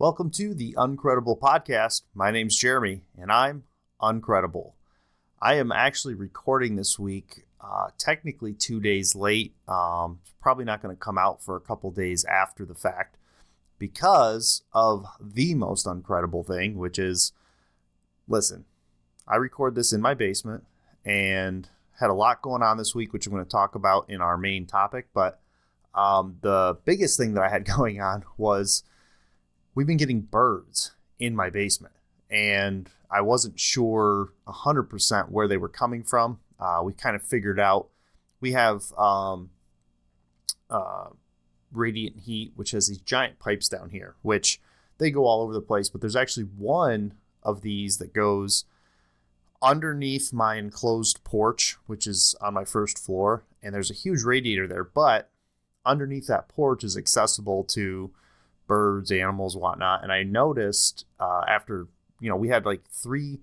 Welcome to the Uncredible Podcast. My name's Jeremy, and I'm Uncredible. I am actually recording this week, technically 2 days late. It's probably not going to come out for a couple days after the fact because of the most uncredible thing, which is, listen, I record this in my basement and had a lot going on this week, which I'm going to talk about in our main topic. But the biggest thing that I had going on was we've been getting birds in my basement, and I wasn't sure 100% where they were coming from. We kind of figured out we have radiant heat, which has these giant pipes down here, which they go all over the place. But there's actually one of these that goes underneath my enclosed porch, which is on my first floor, and there's a huge radiator there. But underneath that porch is accessible to birds, animals, whatnot. And I noticed after, we had like three,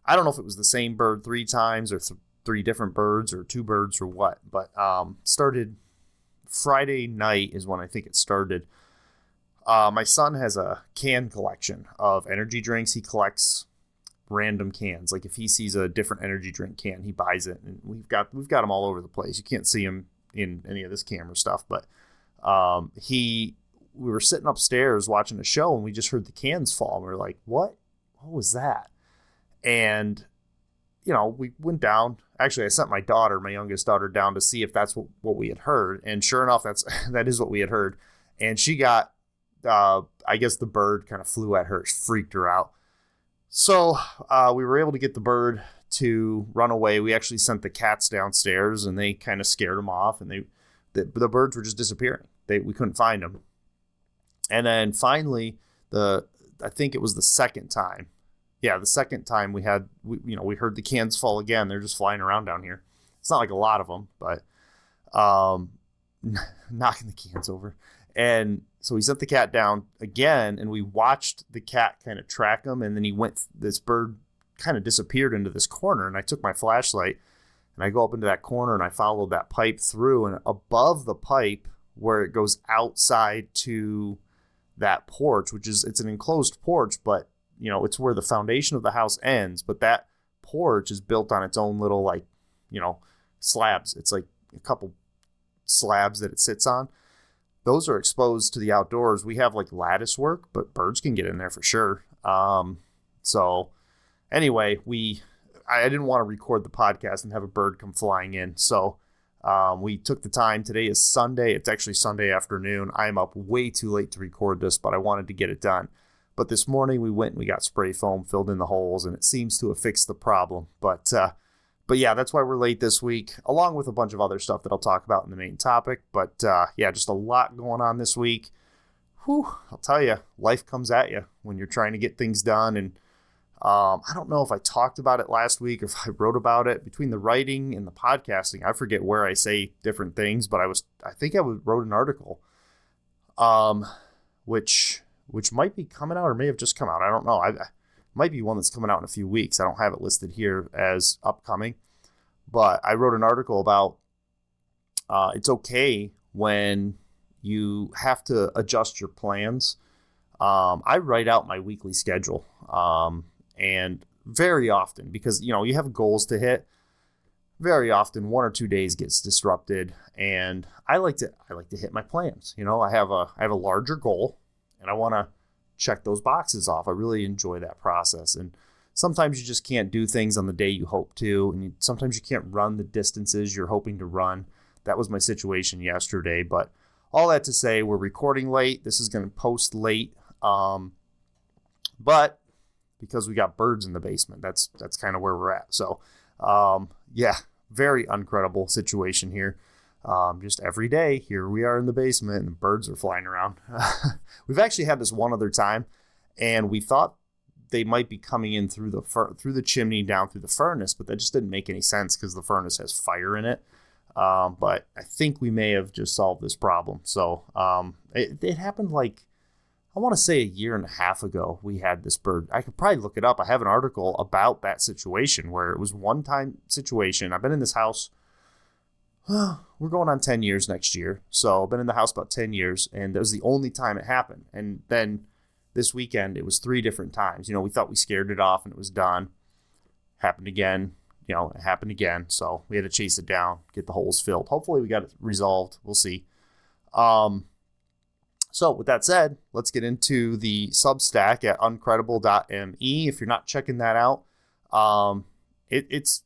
I don't know if it was the same bird three times or three different birds or two birds or what, but started Friday night is when I think it started. My son has a can collection of energy drinks. He collects random cans. Like if he sees a different energy drink can, he buys it. And we've got them all over the place. You can't see him in any of this camera stuff, but we were sitting upstairs watching a show and we just heard the cans fall. And we were like, what was that? And, we went down. Actually, I sent my youngest daughter down to see if that's what we had heard. And sure enough, that is what we had heard. And she got, I guess the bird kind of flew at her, freaked her out. So we were able to get the bird to run away. We actually sent the cats downstairs and they kind of scared them off, and the birds were just disappearing. We couldn't find them. And then finally, I think it was the second time. Yeah, the second time we heard the cans fall again. They're just flying around down here. It's not like a lot of them, but knocking the cans over. And so we sent the cat down again, and we watched the cat kind of track him. And then this bird kind of disappeared into this corner. And I took my flashlight and I go up into that corner and I followed that pipe through, and above the pipe where it goes outside to that porch, it's an enclosed porch, but it's where the foundation of the house ends, but that porch is built on its own little slabs. It's like a couple slabs that it sits on. Those are exposed to the outdoors. We have like lattice work, but birds can get in there for sure. So anyway, I didn't want to record the podcast and have a bird come flying in. So we took the time. Today is Sunday. It's actually Sunday afternoon. I'm up way too late to record this, but I wanted to get it done. But this morning we went and we got spray foam, filled in the holes, and it seems to have fixed the problem. But yeah, that's why we're late this week, along with a bunch of other stuff that I'll talk about in the main topic. But just a lot going on this week. Whew, I'll tell you, life comes at you when you're trying to get things done. And I don't know if I talked about it last week or if I wrote about it. Between the writing and the podcasting, I forget where I say different things, but I think I wrote an article, which might be coming out or may have just come out. I don't know. Might be one that's coming out in a few weeks. I don't have it listed here as upcoming, but I wrote an article about it's okay when you have to adjust your plans. I write out my weekly schedule. And very often, because, you have goals to hit, very often 1 or 2 days gets disrupted. And I like to hit my plans. I have a larger goal and I want to check those boxes off. I really enjoy that process. And sometimes you just can't do things on the day you hope to. And sometimes you can't run the distances you're hoping to run. That was my situation yesterday. But all that to say, we're recording late. This is going to post late. But because we got birds in the basement, that's kind of where we're at. So, very uncredible situation here. Just every day, here we are in the basement and the birds are flying around. We've actually had this one other time, and we thought they might be coming in through the chimney down through the furnace, but that just didn't make any sense because the furnace has fire in it. But I think we may have just solved this problem. So it happened I want to say 1.5 years ago, we had this bird. I could probably look it up. I have an article about that situation where it was one-time situation. I've been in this house. We're going on 10 years next year. So I've been in the house about 10 years, and that was the only time it happened. And then this weekend, it was 3 different times. We thought we scared it off and it was done. Happened again. It happened again. So we had to chase it down, get the holes filled. Hopefully we got it resolved. We'll see. So with that said, let's get into the Substack at uncredible.me. If you're not checking that out, it's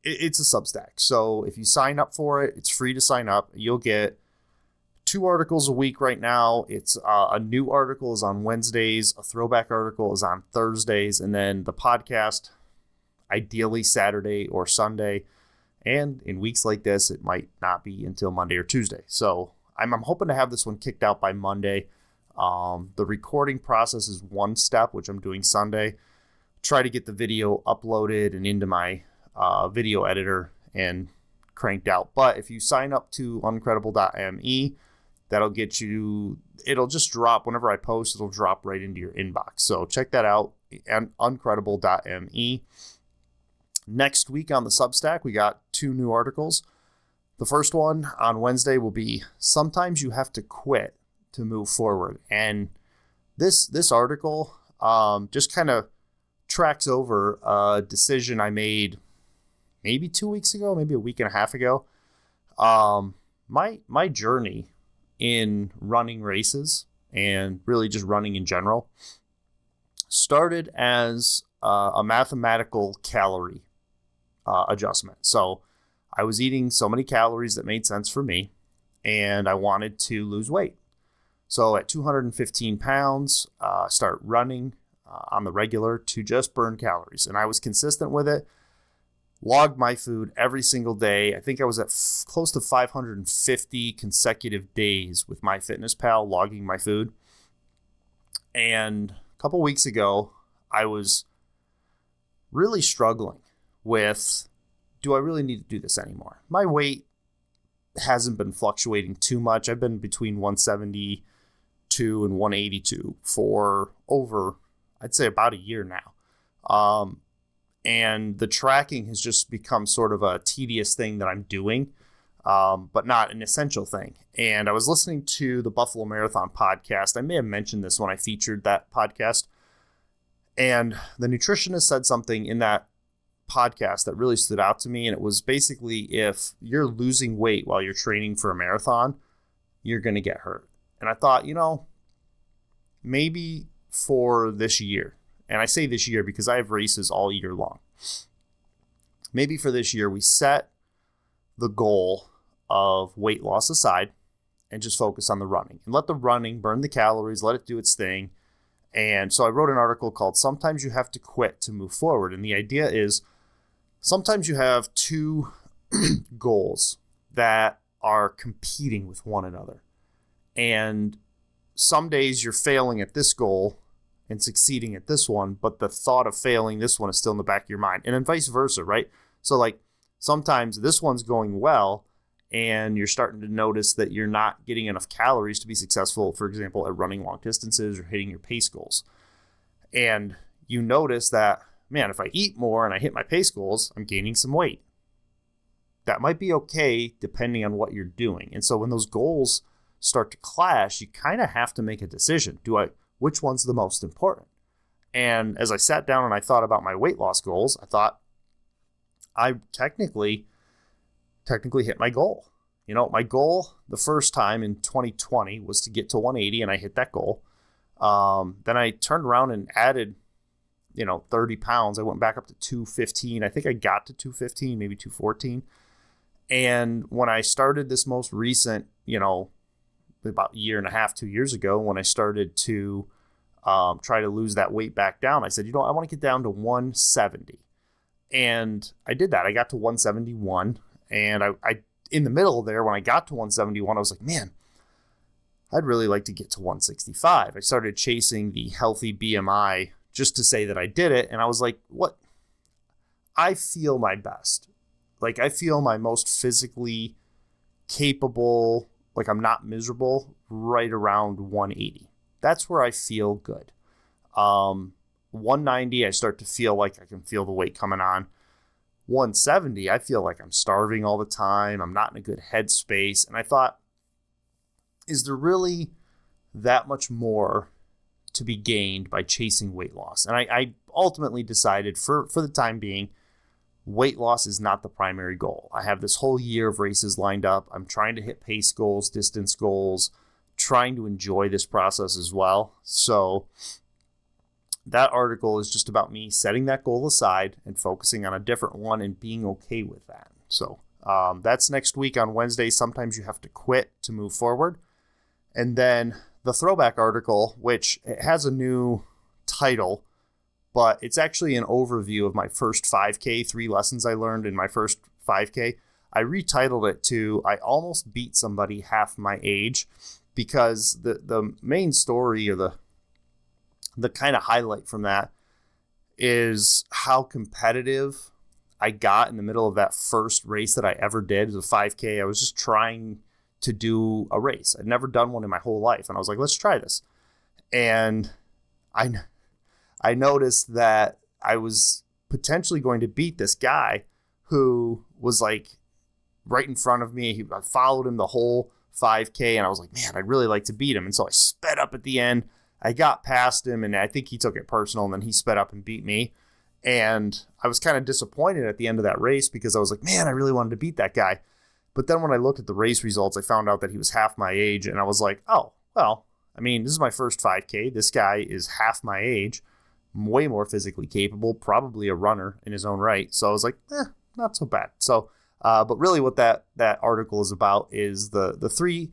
a Substack. So if you sign up for it, it's free to sign up. You'll get 2 articles a week right now. It's a new article is on Wednesdays, a throwback article is on Thursdays, and then the podcast, ideally Saturday or Sunday. And in weeks like this, it might not be until Monday or Tuesday. So I'm hoping to have this one kicked out by Monday. The recording process is one step, which I'm doing Sunday. Try to get the video uploaded and into my video editor and cranked out. But if you sign up to uncredible.me, that'll get you, it'll just drop whenever I post, it'll drop right into your inbox. So check that out at uncredible.me. Next week on the Substack, we got 2 new articles. The first one on Wednesday will be Sometimes You Have to Quit to Move Forward. And this article just kind of tracks over a decision I made maybe 2 weeks ago, maybe a week and a half ago. My journey in running races and really just running in general started as a mathematical calorie adjustment. So I was eating so many calories that made sense for me, and I wanted to lose weight. So at 215 pounds, start running on the regular to just burn calories. And I was consistent with it, logged my food every single day. I think I was at close to 550 consecutive days with MyFitnessPal logging my food. And a couple weeks ago, I was really struggling with, do I really need to do this anymore? My weight hasn't been fluctuating too much. I've been between 172 and 182 for over, I'd say about a year now. And the tracking has just become sort of a tedious thing that I'm doing, but not an essential thing. And I was listening to the Buffalo Marathon podcast. I may have mentioned this when I featured that podcast. And the nutritionist said something in that podcast that really stood out to me. And it was basically, if you're losing weight while you're training for a marathon, you're going to get hurt. And I thought, maybe for this year, and I say this year because I have races all year long, maybe for this year we set the goal of weight loss aside and just focus on the running and let the running burn the calories, let it do its thing. And so I wrote an article called Sometimes You Have to Quit to Move Forward. And the idea is sometimes you have 2 goals that are competing with one another. And some days you're failing at this goal and succeeding at this one, but the thought of failing this one is still in the back of your mind. And then vice versa, right? So like sometimes this one's going well and you're starting to notice that you're not getting enough calories to be successful, for example, at running long distances or hitting your pace goals. And you notice that, man, if I eat more and I hit my pace goals, I'm gaining some weight. That might be okay depending on what you're doing. And so when those goals start to clash, you kind of have to make a decision. Which one's the most important? And as I sat down and I thought about my weight loss goals, I thought I technically hit my goal. My goal the first time in 2020 was to get to 180, and I hit that goal. Then I turned around and added 30 pounds. I went back up to 215. I think I got to 215, maybe 214. And when I started this most recent, about a year and a half, 2 years ago, when I started to try to lose that weight back down, I said, I want to get down to 170. And I did that. I got to 171. And I in the middle there, when I got to 171, I was like, man, I'd really like to get to 165. I started chasing the healthy BMI just to say that I did it. And I was like, what? I feel my best. Like, I feel my most physically capable, like I'm not miserable, right around 180. That's where I feel good. 190, I start to feel like I can feel the weight coming on. 170, I feel like I'm starving all the time. I'm not in a good headspace. And I thought, is there really that much more to be gained by chasing weight loss. And I ultimately decided for the time being, weight loss is not the primary goal. I have this whole year of races lined up. I'm trying to hit pace goals, distance goals, trying to enjoy this process as well. So that article is just about me setting that goal aside and focusing on a different one and being okay with that. So that's next week on Wednesday. Sometimes you have to quit to move forward. And then the throwback article, which it has a new title, but it's actually an overview of my first 5K, 3 lessons I learned in my first 5K. I retitled it to I Almost Beat Somebody Half My Age, because the main story, or the kind of highlight from that, is how competitive I got in the middle of that first race that I ever did. It was a 5K. I was just trying to do a race. I'd never done one in my whole life. And I was like, let's try this. And I noticed that I was potentially going to beat this guy who was like right in front of me. I followed him the whole 5K, and I was like, man, I'd really like to beat him. And so I sped up at the end. I got past him, and I think he took it personal, and then he sped up and beat me. And I was kind of disappointed at the end of that race because I was like, man, I really wanted to beat that guy. But then when I looked at the race results, I found out that he was half my age, and I was like, oh, well, I mean, this is my first 5K. This guy is half my age, way more physically capable, probably a runner in his own right. So I was like, not so bad. So, but really what that article is about is the three,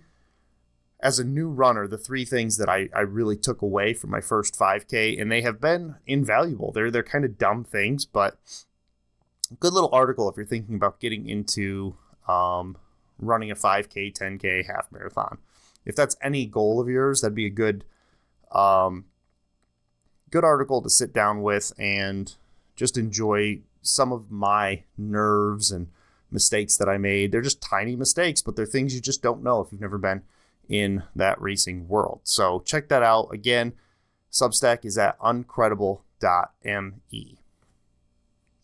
as a new runner, the 3 things that I really took away from my first 5K, and they have been invaluable. They're kind of dumb things, but good little article if you're thinking about getting into running a 5K, 10K, half marathon. If that's any goal of yours, that'd be a good article to sit down with and just enjoy some of my nerves and mistakes that I made. They're just tiny mistakes, but they're things you just don't know if you've never been in that racing world. So check that out. Again, Substack is at uncredible.me.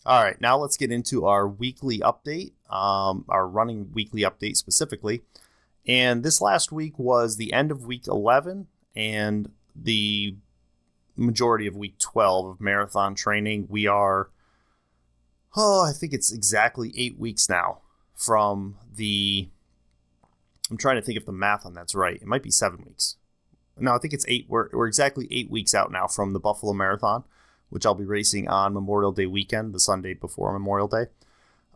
All right, now let's get into our weekly update, our running weekly update specifically. And this last week was the end of week 11 and the majority of week 12 of marathon training. We are, I think it's exactly 8 weeks now from I'm trying to think if the math on that's right. It might be 7 weeks. No, I think it's 8. We're exactly 8 weeks out now from the Buffalo Marathon, which I'll be racing on Memorial Day weekend, the Sunday before Memorial Day.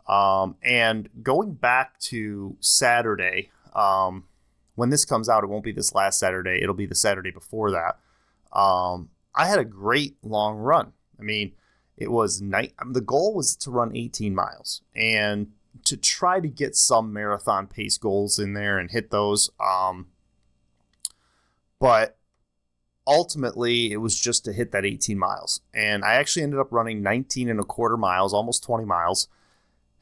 And going back to Saturday, when this comes out, it won't be this last Saturday. It'll be the Saturday before that. I had a great long run. I mean, it was the goal was to run 18 miles and to try to get some marathon pace goals in there and hit those. But ultimately, it was just to hit that 18 miles. And I actually ended up running 19 and a quarter miles, almost 20 miles.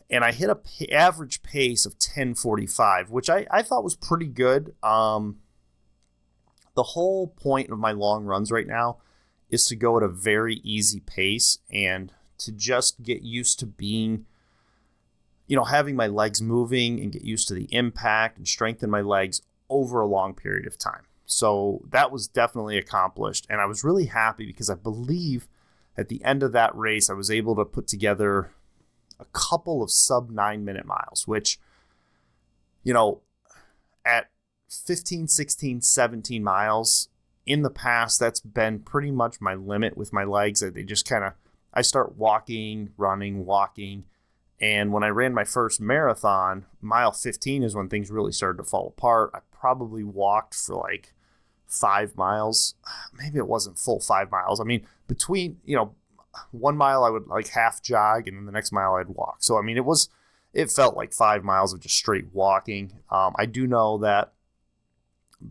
And I hit a average pace of 10:45, which I thought was pretty good. The whole point of my long runs right now is to go at a very easy pace and to just get used to being, having my legs moving and get used to the impact and strengthen my legs over a long period of time. So that was definitely accomplished. And I was really happy because I believe at the end of that race, I was able to put together a couple of sub 9-minute miles, which, at 15, 16, 17 miles in the past, that's been pretty much my limit with my legs. They just I start walking, running, walking. And when I ran my first marathon, mile 15 is when things really started to fall apart. I probably walked for like 5 miles. Maybe it wasn't full 5 miles. I mean, between, 1 mile I would like half jog, and then the next mile I'd walk. So, I mean, it felt like 5 miles of just straight walking. I do know that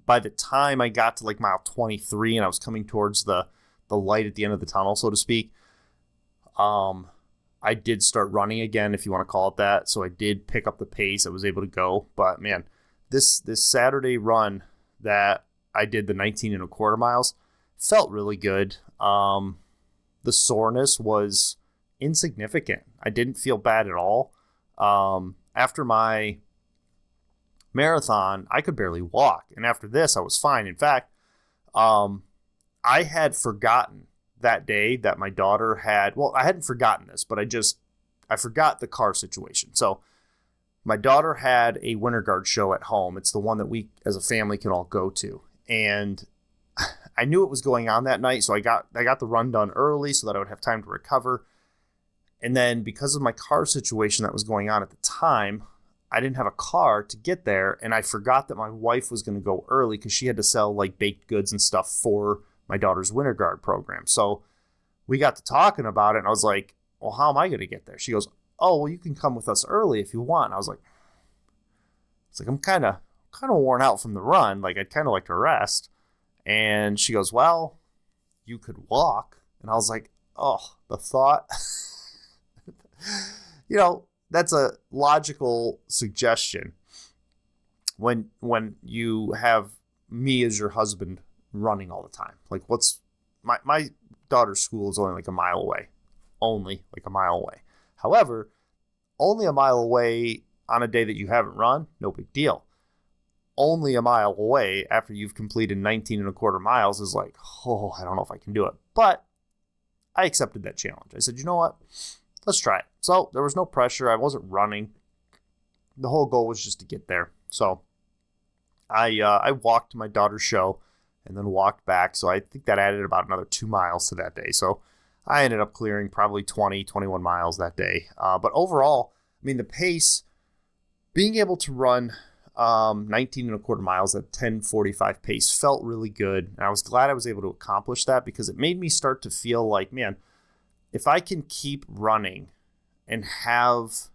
by the time I got to like mile 23 and I was coming towards the light at the end of the tunnel, so to speak, I did start running again, if you want to call it that. So I did pick up the pace. I was able to go. But man, this Saturday run that I did, the 19 and a quarter miles, felt really good. The soreness was insignificant. I didn't feel bad at all. After my marathon, I could barely walk. And after this, I was fine. In fact, I I had forgotten that day that my daughter had, well, I hadn't forgotten this, but I forgot the car situation. So my daughter had a Winter Guard show at home. It's the one that we as a family can all go to. And I knew it was going on that night, so I got the run done early so that I would have time to recover. And then because of my car situation that was going on at the time, I didn't have a car to get there, and I forgot that my wife was going to go early because she had to sell like baked goods and stuff for my daughter's Winter Guard program. So we got to talking about it, and I was like, well, how am I going to get there? She goes, oh, well, you can come with us early if you want. And I was like, I'm kind of worn out from the run. Like, I'd kind of like to rest. And she goes, well, you could walk. And I was like, oh, the thought. That's a logical suggestion when you have me as your husband running all the time. Like, what's my daughter's school is only like a mile away. Only like a mile away. However, only a mile away on a day that you haven't run, no big deal. Only a mile away after you've completed 19 and a quarter miles is like, oh, I don't know if I can do it. But I accepted that challenge. I said, you know what? Let's try it. So there was no pressure. I wasn't running. The whole goal was just to get there. So I walked to my daughter's show and then walked back. So I think that added about another 2 miles to that day. So I ended up clearing probably 21 miles that day. But overall, I mean, the pace, being able to run 19 and a quarter miles at 10:45 pace felt really good. And I was glad I was able to accomplish that because it made me start to feel like, man, if I can keep running and have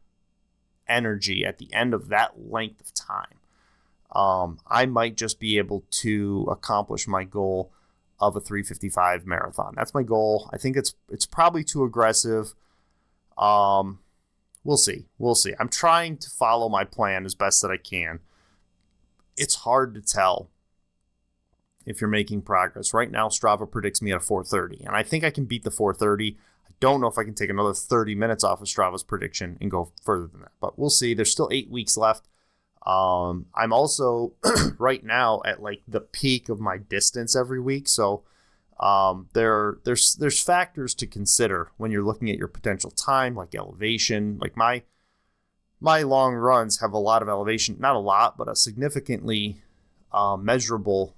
energy at the end of that length of time, I might just be able to accomplish my goal of a 3:55 marathon. That's my goal. I think it's probably too aggressive. We'll see. I'm trying to follow my plan as best that I can. It's hard to tell if you're making progress. Right now, Strava predicts me at a 4:30, and I think I can beat the 4:30. I don't know if I can take another 30 minutes off of Strava's prediction and go further than that, but we'll see. There's still 8 weeks left. I'm also right now at like the peak of my distance every week, so there's factors to consider when you're looking at your potential time, like elevation. Like my long runs have a lot of elevation, not a lot, but a significantly measurable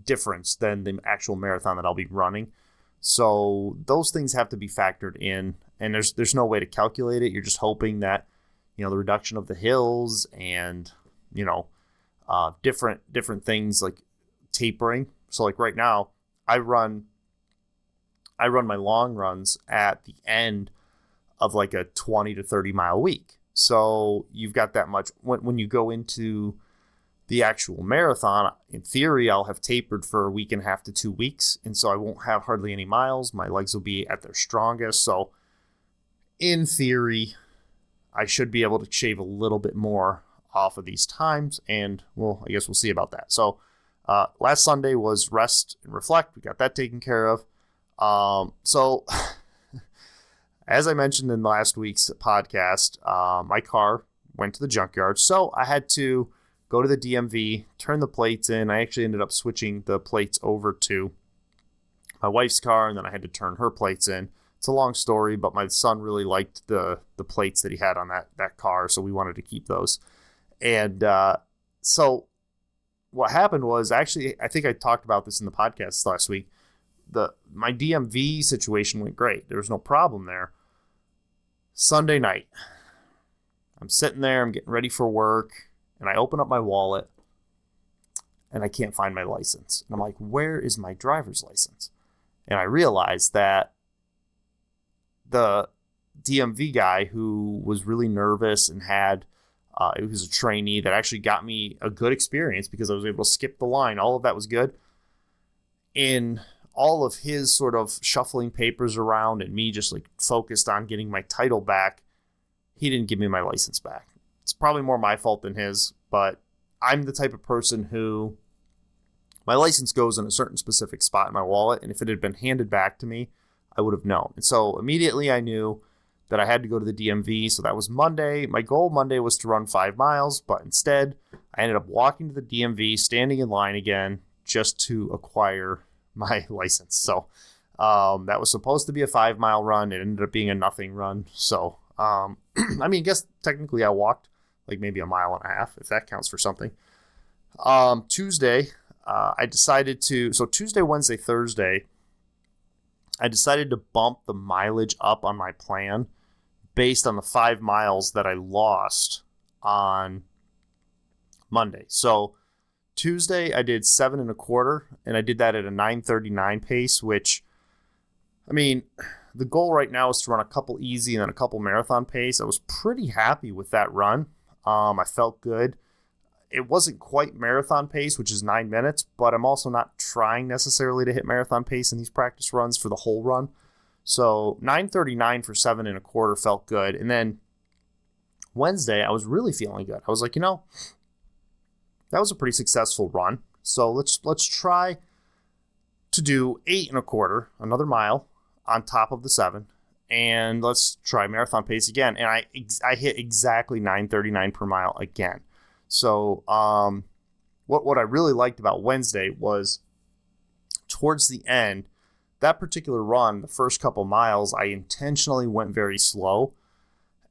difference than the actual marathon that I'll be running. So those things have to be factored in, and there's no way to calculate it. You're just hoping that, the reduction of the hills and, different things like tapering. So like right now, I run my long runs at the end of like a 20 to 30 mile week. So you've got that much. When you go into the actual marathon, in theory, I'll have tapered for a week and a half to 2 weeks. And so I won't have hardly any miles. My legs will be at their strongest. So in theory, I should be able to shave a little bit more off of these times. And I guess we'll see about that. So last Sunday was rest and reflect. We got that taken care of. So as I mentioned in last week's podcast, my car went to the junkyard. So I had to go to the DMV, turn the plates in. I actually ended up switching the plates over to my wife's car, and then I had to turn her plates in. It's a long story, but my son really liked the plates that he had on that car, so we wanted to keep those. And so what happened was, actually, I think I talked about this in the podcast last week. My DMV situation went great. There was no problem there. Sunday night, I'm sitting there, I'm getting ready for work, and I open up my wallet, and I can't find my license. And I'm like, where is my driver's license? And I realized that the DMV guy who was really nervous and it was a trainee that actually got me a good experience because I was able to skip the line. All of that was good. In all of his sort of shuffling papers around and me just like focused on getting my title back, he didn't give me my license back. It's probably more my fault than his, but I'm the type of person who my license goes in a certain specific spot in my wallet, and if it had been handed back to me, I would have known. And so immediately I knew that I had to go to the DMV. So that was Monday. My goal Monday was to run 5 miles, but instead I ended up walking to the DMV, standing in line again just to acquire my license. So that was supposed to be a 5-mile run. It ended up being a nothing run. So I mean, I guess technically I walked like maybe a mile and a half, if that counts for something. Tuesday, I decided to, so Tuesday, Wednesday, Thursday, I decided to bump the mileage up on my plan based on the 5 miles that I lost on Monday. So Tuesday, I did 7.25, and I did that at a 9:39 pace, which, I mean, the goal right now is to run a couple easy and then a couple marathon pace. I was pretty happy with that run. I felt good. It wasn't quite marathon pace, which is 9 minutes, but I'm also not trying necessarily to hit marathon pace in these practice runs for the whole run. So 9:39 for 7.25 felt good. And then Wednesday, I was really feeling good. I was like, that was a pretty successful run. So let's try to do 8.25, another mile on top of the 7. And let's try marathon pace again. And I hit exactly 9:39 per mile again. So what I really liked about Wednesday was towards the end, that particular run, the first couple miles, I intentionally went very slow.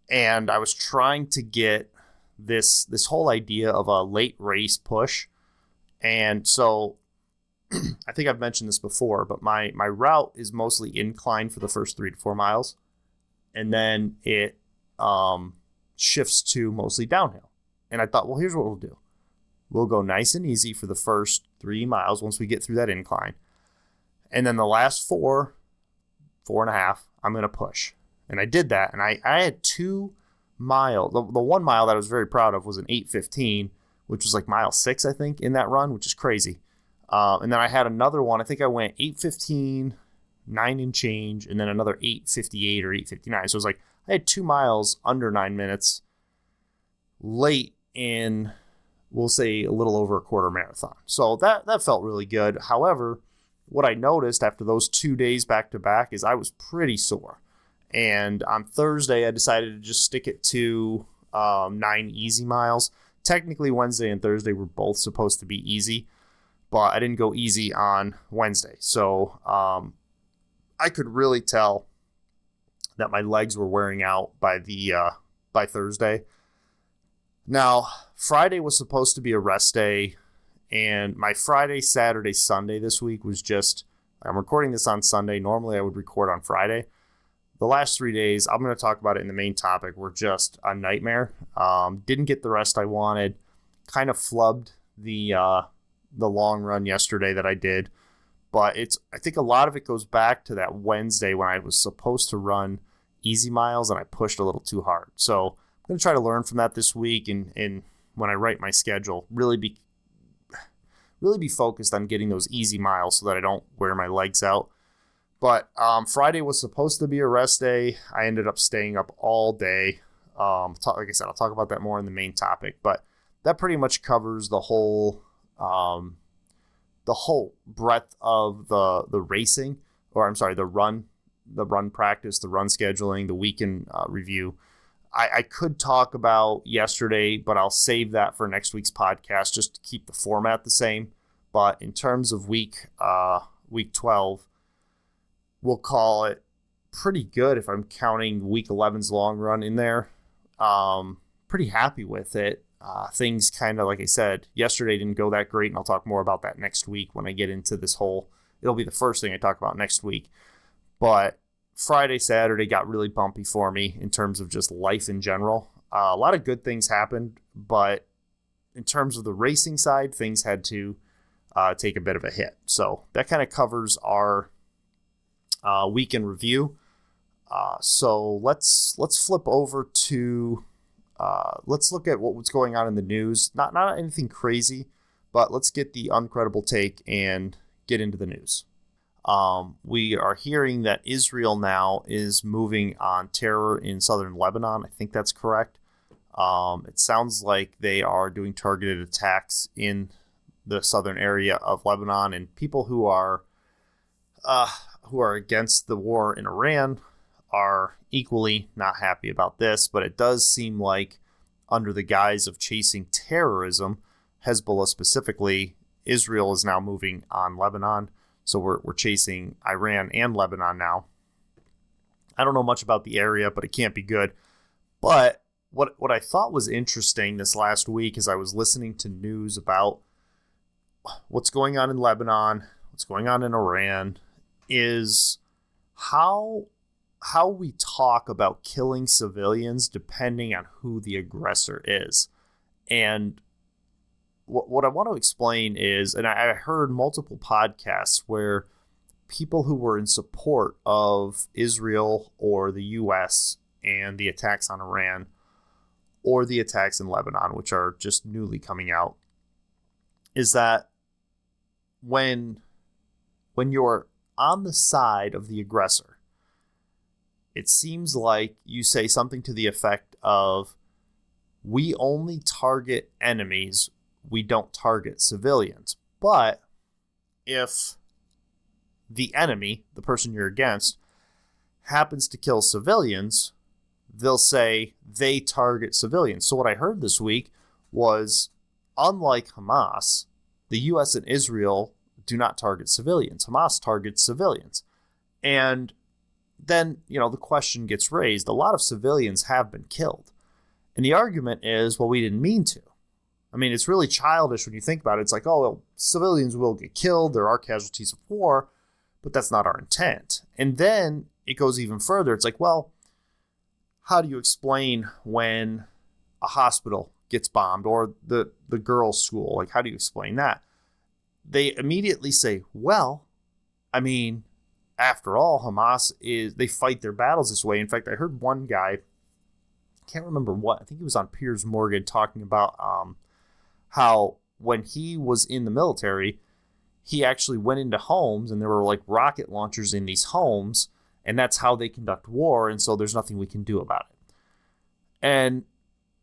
And I was trying to get this whole idea of a late race push. And so I think I've mentioned this before, but my route is mostly incline for the first 3 to 4 miles. And then it shifts to mostly downhill. And I thought, well, here's what we'll do. We'll go nice and easy for the first 3 miles once we get through that incline. And then the last 4.5, I'm going to push. And I did that. And I had 2 miles. The 1 mile that I was very proud of was an 8:15, which was like mile 6, I think, in that run, which is crazy. And then I had another one. I think I went 8:15, 9 and change, and then another 8:58 or 8:59. So it was like I had 2 miles under 9 minutes late in, we'll say, a little over a quarter marathon. So that felt really good. However, what I noticed after those 2 days back to back is I was pretty sore. And on Thursday, I decided to just stick it to 9 easy miles. Technically, Wednesday and Thursday were both supposed to be easy, but I didn't go easy on Wednesday. So I could really tell that my legs were wearing out by Thursday. Now, Friday was supposed to be a rest day, and my Friday, Saturday, Sunday this week was just, I'm recording this on Sunday. Normally, I would record on Friday. The last 3 days, I'm going to talk about it in the main topic, were just a nightmare. Didn't get the rest I wanted. Kind of flubbed the long run yesterday that I did. But I think a lot of it goes back to that Wednesday when I was supposed to run easy miles and I pushed a little too hard. So I'm going to try to learn from that this week, and when I write my schedule, really be focused on getting those easy miles so that I don't wear my legs out. But Friday was supposed to be a rest day. I ended up staying up all day. Like I said, I'll talk about that more in the main topic. But that pretty much covers the whole breadth of the racing, or I'm sorry, the run practice, the run scheduling, the weekend review. I could talk about yesterday, but I'll save that for next week's podcast just to keep the format the same. But in terms of week 12, we'll call it pretty good if I'm counting week 11's long run in there. Pretty happy with it. Things kind of, like I said, yesterday didn't go that great, and I'll talk more about that next week when I get into this whole, it'll be the first thing I talk about next week. But Friday, Saturday got really bumpy for me in terms of just life in general. A lot of good things happened, but in terms of the racing side, things had to take a bit of a hit. So that kind of covers our weekend review. So let's flip over to let's look at what's going on in the news. Not anything crazy, but let's get the Uncredible take and get into the news. We are hearing that Israel now is moving on terror in southern Lebanon. I think that's correct. It sounds like they are doing targeted attacks in the southern area of Lebanon, and people who are against the war in Iran are equally not happy about this. But it does seem like, under the guise of chasing terrorism, Hezbollah specifically, Israel is now moving on Lebanon. So we're chasing Iran and Lebanon now. I don't know much about the area, but it can't be good. But what I thought was interesting this last week as I was listening to news about what's going on in Lebanon, what's going on in Iran, is how we talk about killing civilians depending on who the aggressor is. And what I want to explain is, and I heard multiple podcasts where people who were in support of Israel or the U.S. and the attacks on Iran or the attacks in Lebanon, which are just newly coming out, is that when you're on the side of the aggressor, it seems like you say something to the effect of, we only target enemies, we don't target civilians. But if the enemy, the person you're against, happens to kill civilians, they'll say they target civilians. So what I heard this week was, unlike Hamas, the U.S. and Israel do not target civilians. Hamas targets civilians. And then, the question gets raised. A lot of civilians have been killed. And the argument is, well, we didn't mean to. I mean, it's really childish when you think about it. It's like, oh, well, civilians will get killed. There are casualties of war, but that's not our intent. And then it goes even further. It's like, well, how do you explain when a hospital gets bombed or the girls' school? Like, how do you explain that? They immediately say, well, I mean, after all, Hamas they fight their battles this way. In fact, I heard one guy, I can't remember what, I think he was on Piers Morgan, talking about how when he was in the military, he actually went into homes and there were like rocket launchers in these homes, and that's how they conduct war. And so there's nothing we can do about it. And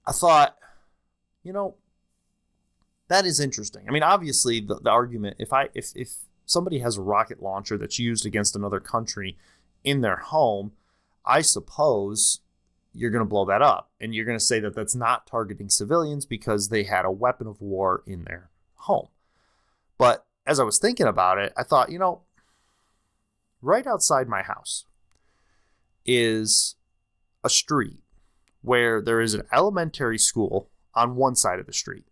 I thought, that is interesting. I mean, obviously the argument, if somebody has a rocket launcher that's used against another country in their home, I suppose you're going to blow that up. And you're going to say that that's not targeting civilians because they had a weapon of war in their home. But as I was thinking about it, I thought, right outside my house is a street where there is an elementary school on one side of the street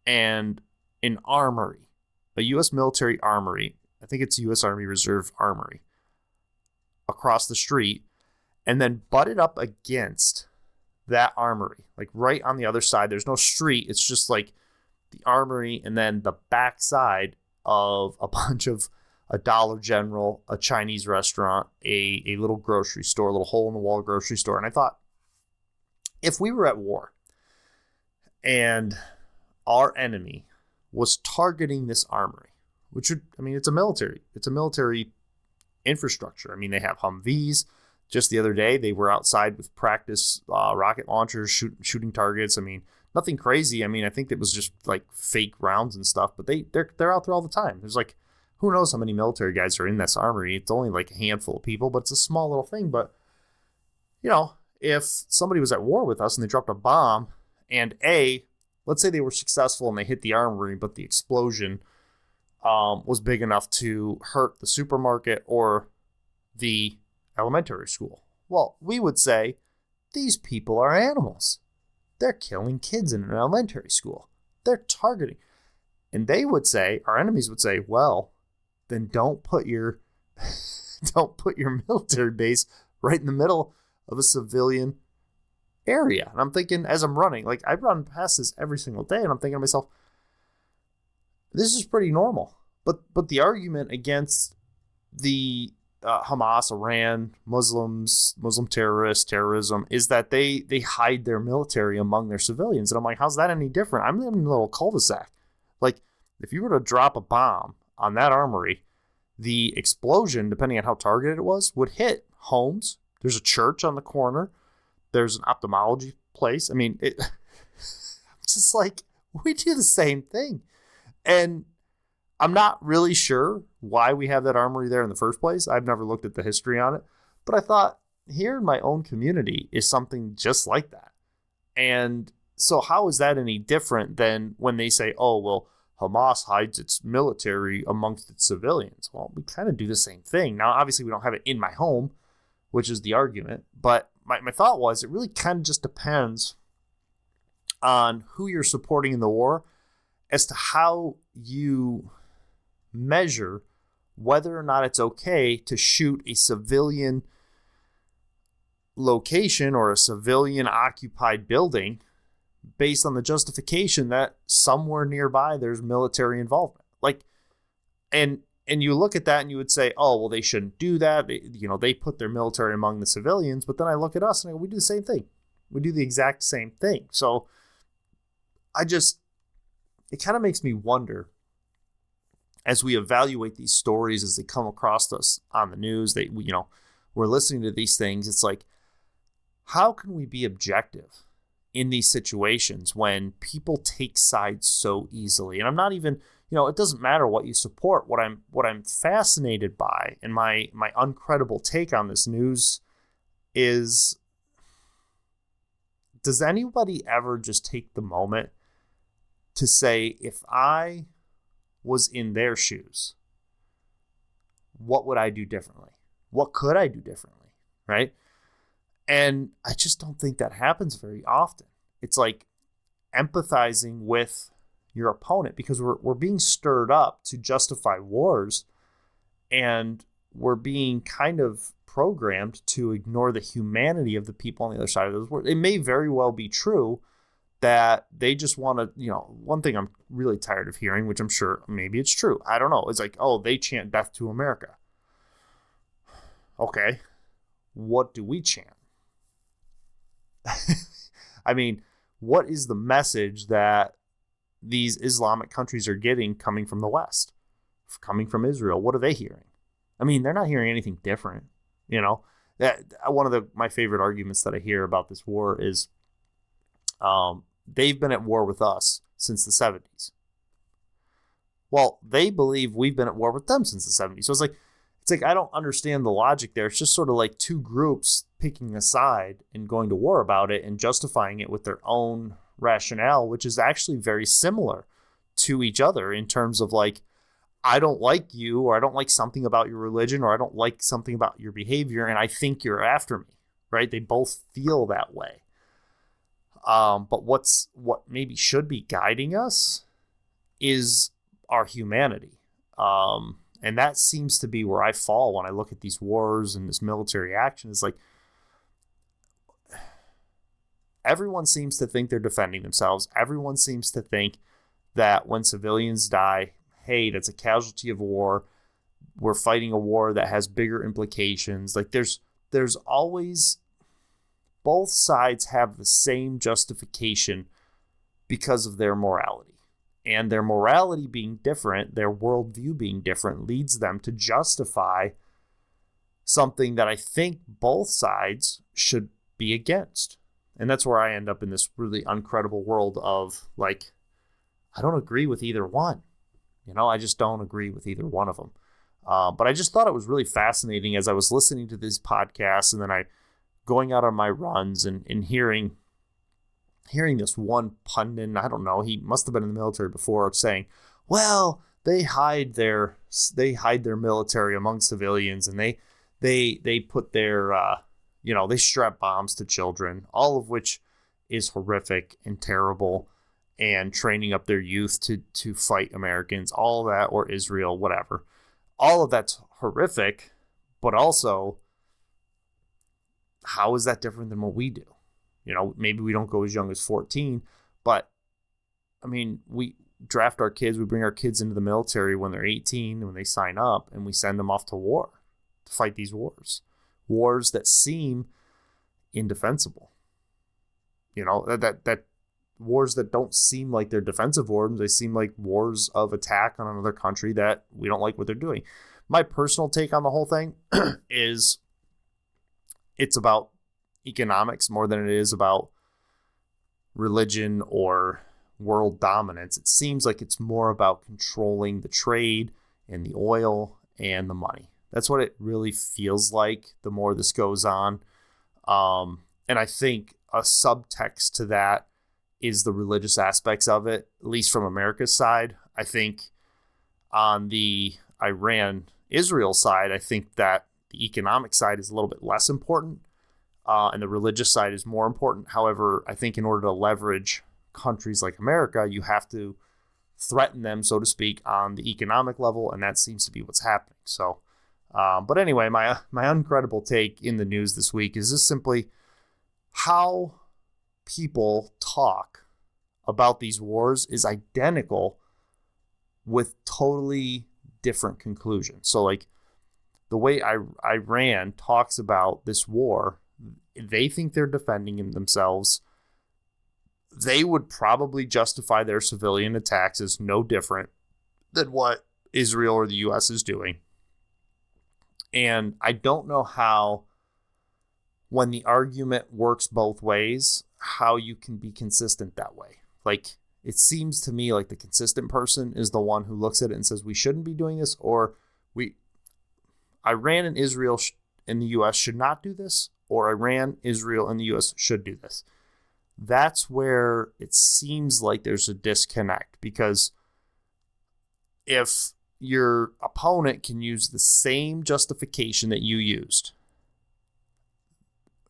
and an armory, a U.S. military armory. I think it's U.S. Army Reserve Armory across the street, and then butted up against that armory, like right on the other side. There's no street. It's just like the armory and then the back side of a bunch of a Dollar General, a Chinese restaurant, a little grocery store, a little hole-in-the-wall grocery store. And I thought, if we were at war and our enemy was targeting this armory, which would, it's a military infrastructure. I mean, they have Humvees. Just the other day, they were outside with practice rocket launchers, shooting targets. I mean, nothing crazy. I mean, I think it was just like fake rounds and stuff, but they're out there all the time. There's like, who knows how many military guys are in this armory. It's only like a handful of people, but it's a small little thing. But, if somebody was at war with us and they dropped a bomb and let's say they were successful and they hit the armory, but the explosion was big enough to hurt the supermarket or the elementary school. Well, we would say, these people are animals. They're killing kids in an elementary school. They're targeting. And they would say, our enemies would say, well, then don't put your military base right in the middle of a civilian area. And I'm thinking, as I'm running, like I run past this every single day, and I'm thinking to myself, this is pretty normal. But the argument against the Hamas, Iran, Muslims, Muslim terrorism is that they hide their military among their civilians. And I'm like, how's that any different? I'm living in a little cul-de-sac. Like, if you were to drop a bomb on that armory, the explosion, depending on how targeted it was, would hit homes. There's a church on the corner. There's an ophthalmology place. I mean, it's just like, we do the same thing. And I'm not really sure why we have that armory there in the first place. I've never looked at the history on it. But I thought, here in my own community is something just like that. And so how is that any different than when they say, oh, well, Hamas hides its military amongst its civilians. Well, we kind of do the same thing. Now, obviously, we don't have it in my home, which is the argument. But my thought was it really kind of just depends on who you're supporting in the war as to how you measure whether or not it's okay to shoot a civilian location or a civilian occupied building based on the justification that somewhere nearby there's military involvement. And you look at that and you would say, oh, well, they shouldn't do that. They put their military among the civilians. But then I look at us and I go, we do the same thing. We do the exact same thing. So it kind of makes me wonder, as we evaluate these stories as they come across us on the news, we're listening to these things. It's like, how can we be objective in these situations when people take sides so easily? And I'm not even, it doesn't matter what you support. What I'm fascinated by, and my uncredible take on this news is, does anybody ever just take the moment to say, if I was in their shoes, what would I do differently? What could I do differently? Right? And I just don't think that happens very often. It's like empathizing with your opponent, because we're being stirred up to justify wars, and we're being kind of programmed to ignore the humanity of the people on the other side of those wars. It may very well be true that they just want to, one thing I'm really tired of hearing, which I'm sure maybe it's true, I don't know, it's like, oh, they chant death to America. Okay, what do we chant? I mean, what is the message that these Islamic countries are getting coming from the West, coming from Israel? What are they hearing? I mean, they're not hearing anything different. That one of my favorite arguments that I hear about this war is, they've been at war with us since the 70s. Well, they believe we've been at war with them since the 70s. So it's like I don't understand the logic there. It's just sort of like two groups picking a side and going to war about it and justifying it with their own rationale, which is actually very similar to each other in terms of like, I don't like you, or I don't like something about your religion, or I don't like something about your behavior, and I think you're after me, right? They both feel that way. But what maybe should be guiding us is our humanity. And that seems to be where I fall when I look at these wars and this military action. It's like, everyone seems to think they're defending themselves. Everyone seems to think that when civilians die, hey, that's a casualty of war. We're fighting a war that has bigger implications. Like there's always, both sides have the same justification because of their morality. And their morality being different, their worldview being different, leads them to justify something that I think both sides should be against. And that's where I end up in this really uncredible world of like, I don't agree with either one. I just don't agree with either one of them. But I just thought it was really fascinating as I was listening to these podcasts, and then I going out on my runs and hearing this one pundit, I don't know, he must have been in the military before, saying, well, they hide their military among civilians, and they put their they strap bombs to children, all of which is horrific and terrible, and training up their youth to fight Americans, all of that, or Israel, whatever. All of that's horrific, but also, how is that different than what we do? Maybe we don't go as young as 14, but I mean, we draft our kids, we bring our kids into the military when they're 18, when they sign up, and we send them off to war to fight these wars that seem indefensible. That wars that don't seem like they're defensive wars. They seem like wars of attack on another country that we don't like what they're doing. My personal take on the whole thing is it's about economics more than it is about religion or world dominance. It seems like it's more about controlling the trade and the oil and the money. That's what it really feels like the more this goes on. And I think a subtext to that is the religious aspects of it, at least from America's side. I think on the Iran-Israel side, I think that the economic side is a little bit less important, and the religious side is more important. However, I think in order to leverage countries like America, you have to threaten them, so to speak, on the economic level, and that seems to be what's happening. So, but anyway, my uncredible take in the news this week is just simply how people talk about these wars is identical with totally different conclusions. So, like, the way Iran talks about this war, they think they're defending themselves. They would probably justify their civilian attacks as no different than what Israel or the U.S. is doing. And I don't know how, when the argument works both ways, how you can be consistent that way. Like, it seems to me like the consistent person is the one who looks at it and says, we shouldn't be doing this, or Iran and Israel and the U.S. should not do this, or Iran, Israel, and the U.S. should do this. That's where it seems like there's a disconnect, because if your opponent can use the same justification that you used,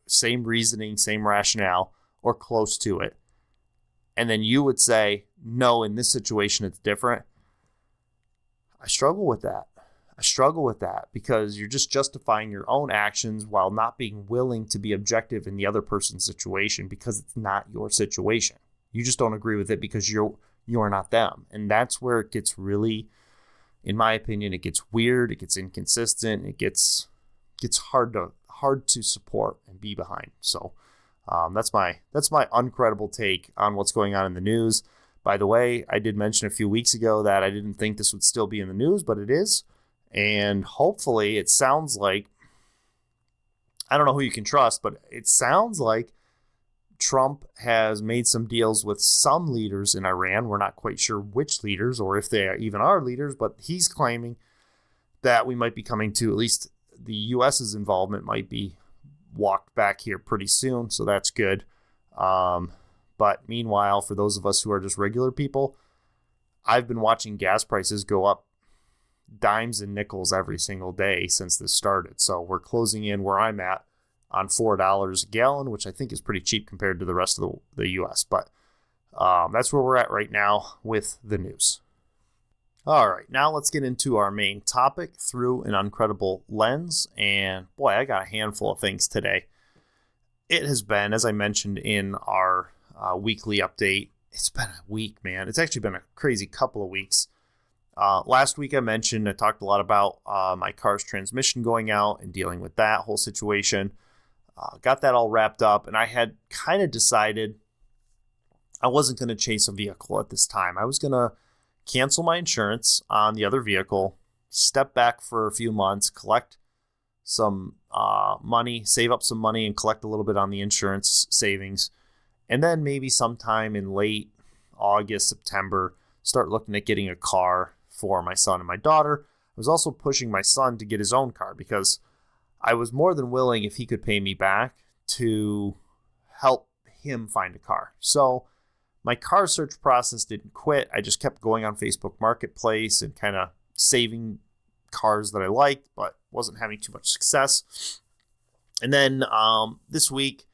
same reasoning, same rationale, or close to it, and then you would say, no, in this situation it's different, I struggle with that. Because you're just justifying your own actions while not being willing to be objective in the other person's situation, because it's not your situation. You just don't agree with it because you're not them. And that's where it gets really, in my opinion, it gets weird, it gets inconsistent, it gets hard to support and be behind. So that's my uncredible take on what's going on in the news. By the way, I did mention a few weeks ago that I didn't think this would still be in the news, but it is. And hopefully it sounds like, I don't know who you can trust, but it sounds like Trump has made some deals with some leaders in Iran. We're not quite sure which leaders or if they even are leaders, but he's claiming that we might be coming to, at least the U.S.'s involvement might be walked back here pretty soon. So that's good. But meanwhile, for those of us who are just regular people, I've been watching gas prices go up dimes and nickels every single day since this started. So we're closing in where I'm at on $4 a gallon, which I think is pretty cheap compared to the rest of the U.S. But that's where we're at right now with the news. All right, now let's get into our main topic through an uncredible lens. And boy, I got a handful of things today. It has been, as I mentioned in our weekly update, it's been a week, man. It's actually been a crazy couple of weeks. Last week I talked a lot about my car's transmission going out and dealing with that whole situation. Got that all wrapped up, and I had kind of decided I wasn't going to chase a vehicle at this time. I was going to cancel my insurance on the other vehicle, step back for a few months, collect some money, save up some money, and collect a little bit on the insurance savings. And then maybe sometime in late August, September, start looking at getting a car for my son and my daughter. I was also pushing my son to get his own car because I was more than willing, if he could pay me back, to help him find a car. So my car search process didn't quit. I just kept going on Facebook Marketplace and kind of saving cars that I liked, but wasn't having too much success. And then this week,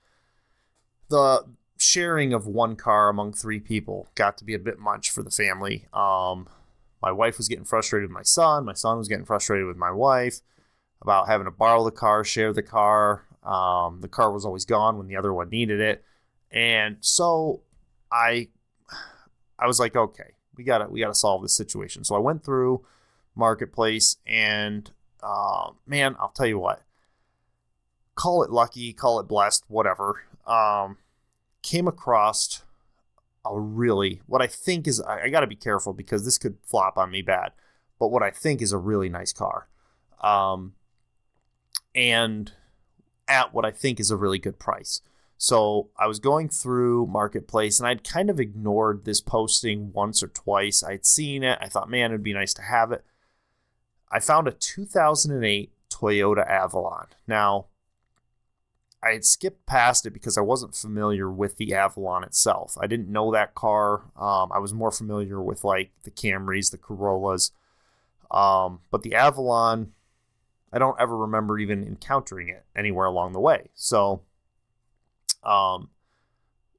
the sharing of one car among three people got to be a bit much for the family. My wife was getting frustrated with my son. My son was getting frustrated with my wife about having to borrow the car, share the car. The car was always gone when the other one needed it. And so I was like, okay, we gotta solve this situation. So I went through Marketplace and man, I'll tell you what, call it lucky, call it blessed, whatever. Came across what I think is, I got to be careful because this could flop on me bad, but what I think is a really nice car. And at what I think is a really good price. So I was going through Marketplace and I'd kind of ignored this posting once or twice. I'd seen it. I thought, man, it'd be nice to have it. I found a 2008 Toyota Avalon. Now, I had skipped past it because I wasn't familiar with the Avalon itself. I didn't know that car. I was more familiar with like the Camrys, the Corollas. But the Avalon, I don't ever remember even encountering it anywhere along the way. So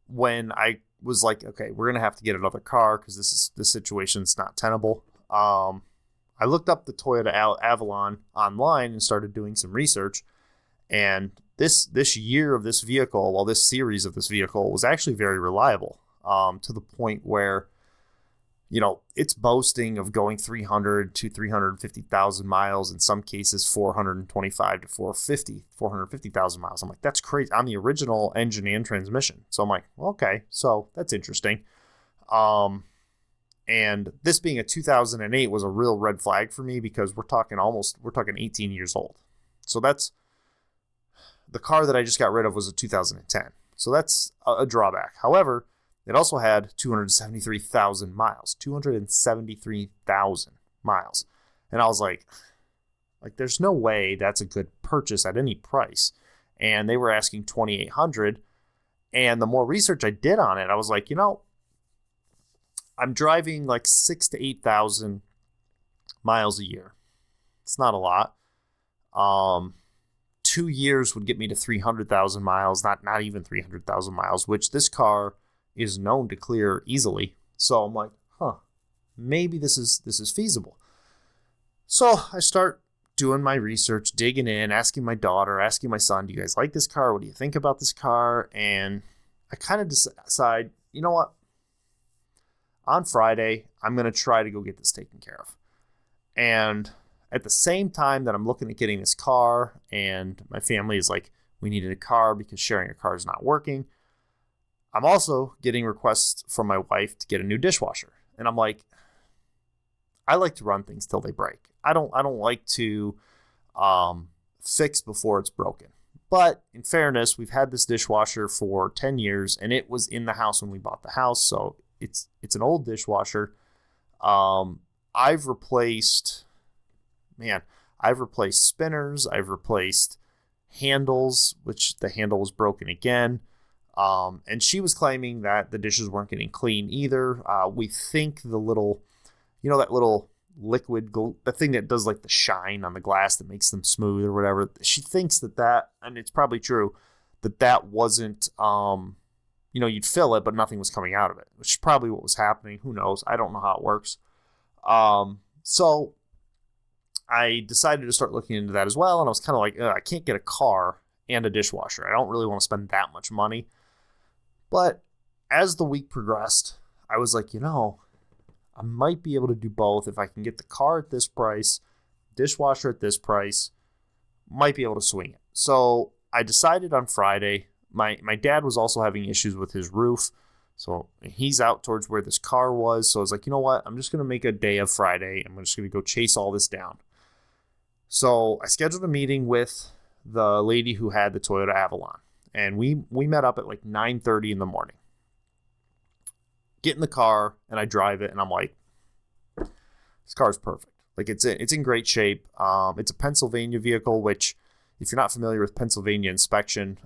when I was like, okay, we're going to have to get another car because this situation's not tenable. I looked up the Toyota Avalon online and started doing some research. And this year of this vehicle, well, this series of this vehicle was actually very reliable, to the point where, you know, it's boasting of going 300 to 350,000 miles, in some cases 425 to 450,000 miles. I'm like, that's crazy, on the original engine and transmission. So I'm like, well, okay, so that's interesting. And this being a 2008 was a real red flag for me because we're talking 18 years old. So that's the car that I just got rid of was a 2010. So that's a drawback. However, it also had 273,000 miles, 273,000 miles. And I was like, there's no way that's a good purchase at any price. And they were asking $2,800. And the more research I did on it, I was like, you know, I'm driving like 6,000 to 8,000 miles a year. It's not a lot. 2 years would get me to 300,000 miles, not even 300,000 miles, which this car is known to clear easily. So I'm like, maybe this is feasible. So I start doing my research, digging in, asking my daughter, asking my son, do you guys like this car? What do you think about this car? And I kind of decide, you know what? On Friday, I'm going to try to go get this taken care of. And at the same time that I'm looking at getting this car, and my family is like, we needed a car because sharing a car is not working, I'm also getting requests from my wife to get a new dishwasher. And I'm like, I like to run things till they break. I don't like to fix before it's broken. But in fairness, we've had this dishwasher for 10 years, and it was in the house when we bought the house. So it's an old dishwasher. I've replaced spinners. I've replaced handles, which the handle was broken again. And she was claiming that the dishes weren't getting clean either. We think the little, that little liquid, the thing that does like the shine on the glass that makes them smooth or whatever. She thinks that, and it's probably true, that wasn't, you'd fill it, but nothing was coming out of it, which is probably what was happening. Who knows? I don't know how it works. So I decided to start looking into that as well. And I was kind of like, I can't get a car and a dishwasher. I don't really want to spend that much money. But as the week progressed, I was like, I might be able to do both. If I can get the car at this price, dishwasher at this price, might be able to swing it. So I decided on Friday. My dad was also having issues with his roof. So he's out towards where this car was. So I was like, you know what? I'm just going to make a day of Friday. I'm just going to go chase all this down. So I scheduled a meeting with the lady who had the Toyota Avalon. And we met up at like 9:30 in the morning. Get in the car and I drive it and I'm like, this car is perfect. Like it's in great shape. It's a Pennsylvania vehicle, which if you're not familiar with Pennsylvania inspection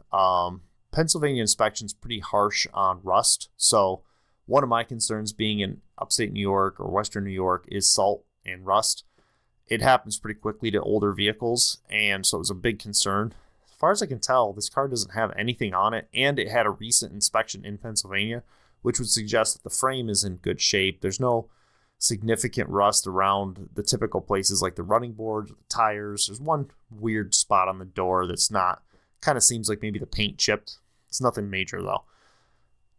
is pretty harsh on rust. So one of my concerns being in upstate New York or Western New York is salt and rust. It happens pretty quickly to older vehicles. And so it was a big concern. As far as I can tell, this car doesn't have anything on it. And it had a recent inspection in Pennsylvania, which would suggest that the frame is in good shape. There's no significant rust around the typical places like the running boards, the tires. There's one weird spot on the door that's not, kind of seems like maybe the paint chipped. It's nothing major though.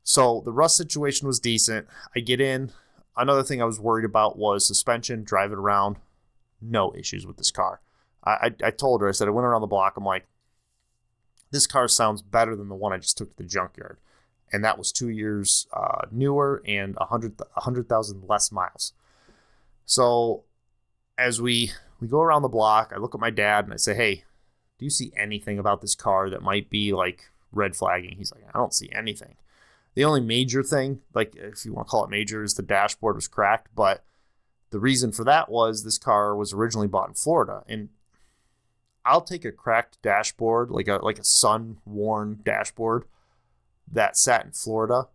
So the rust situation was decent. I get in. Another thing I was worried about was suspension, drive it around. No issues with this car. I told her, I said, I went around the block. I'm like, this car sounds better than the one I just took to the junkyard. And that was 2 years newer and 100,000 less miles. So as we go around the block, I look at my dad and I say, hey, do you see anything about this car that might be like red flagging? He's like, I don't see anything. The only major thing, like if you want to call it major, is the dashboard was cracked. But the reason for that was this car was originally bought in Florida. And I'll take a cracked dashboard, like a sun-worn dashboard that sat in Florida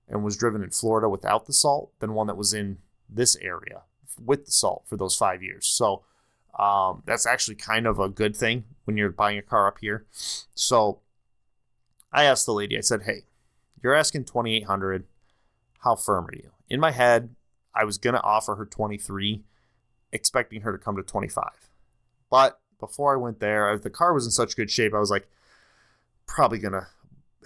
and was driven in Florida without the salt than one that was in this area with the salt for those 5 years. So that's actually kind of a good thing when you're buying a car up here. So I asked the lady, I said, hey, you're asking $2,800. How firm are you? In my head, I was going to offer her 23, expecting her to come to 25. But before I went there, the car was in such good shape, I was like, probably going to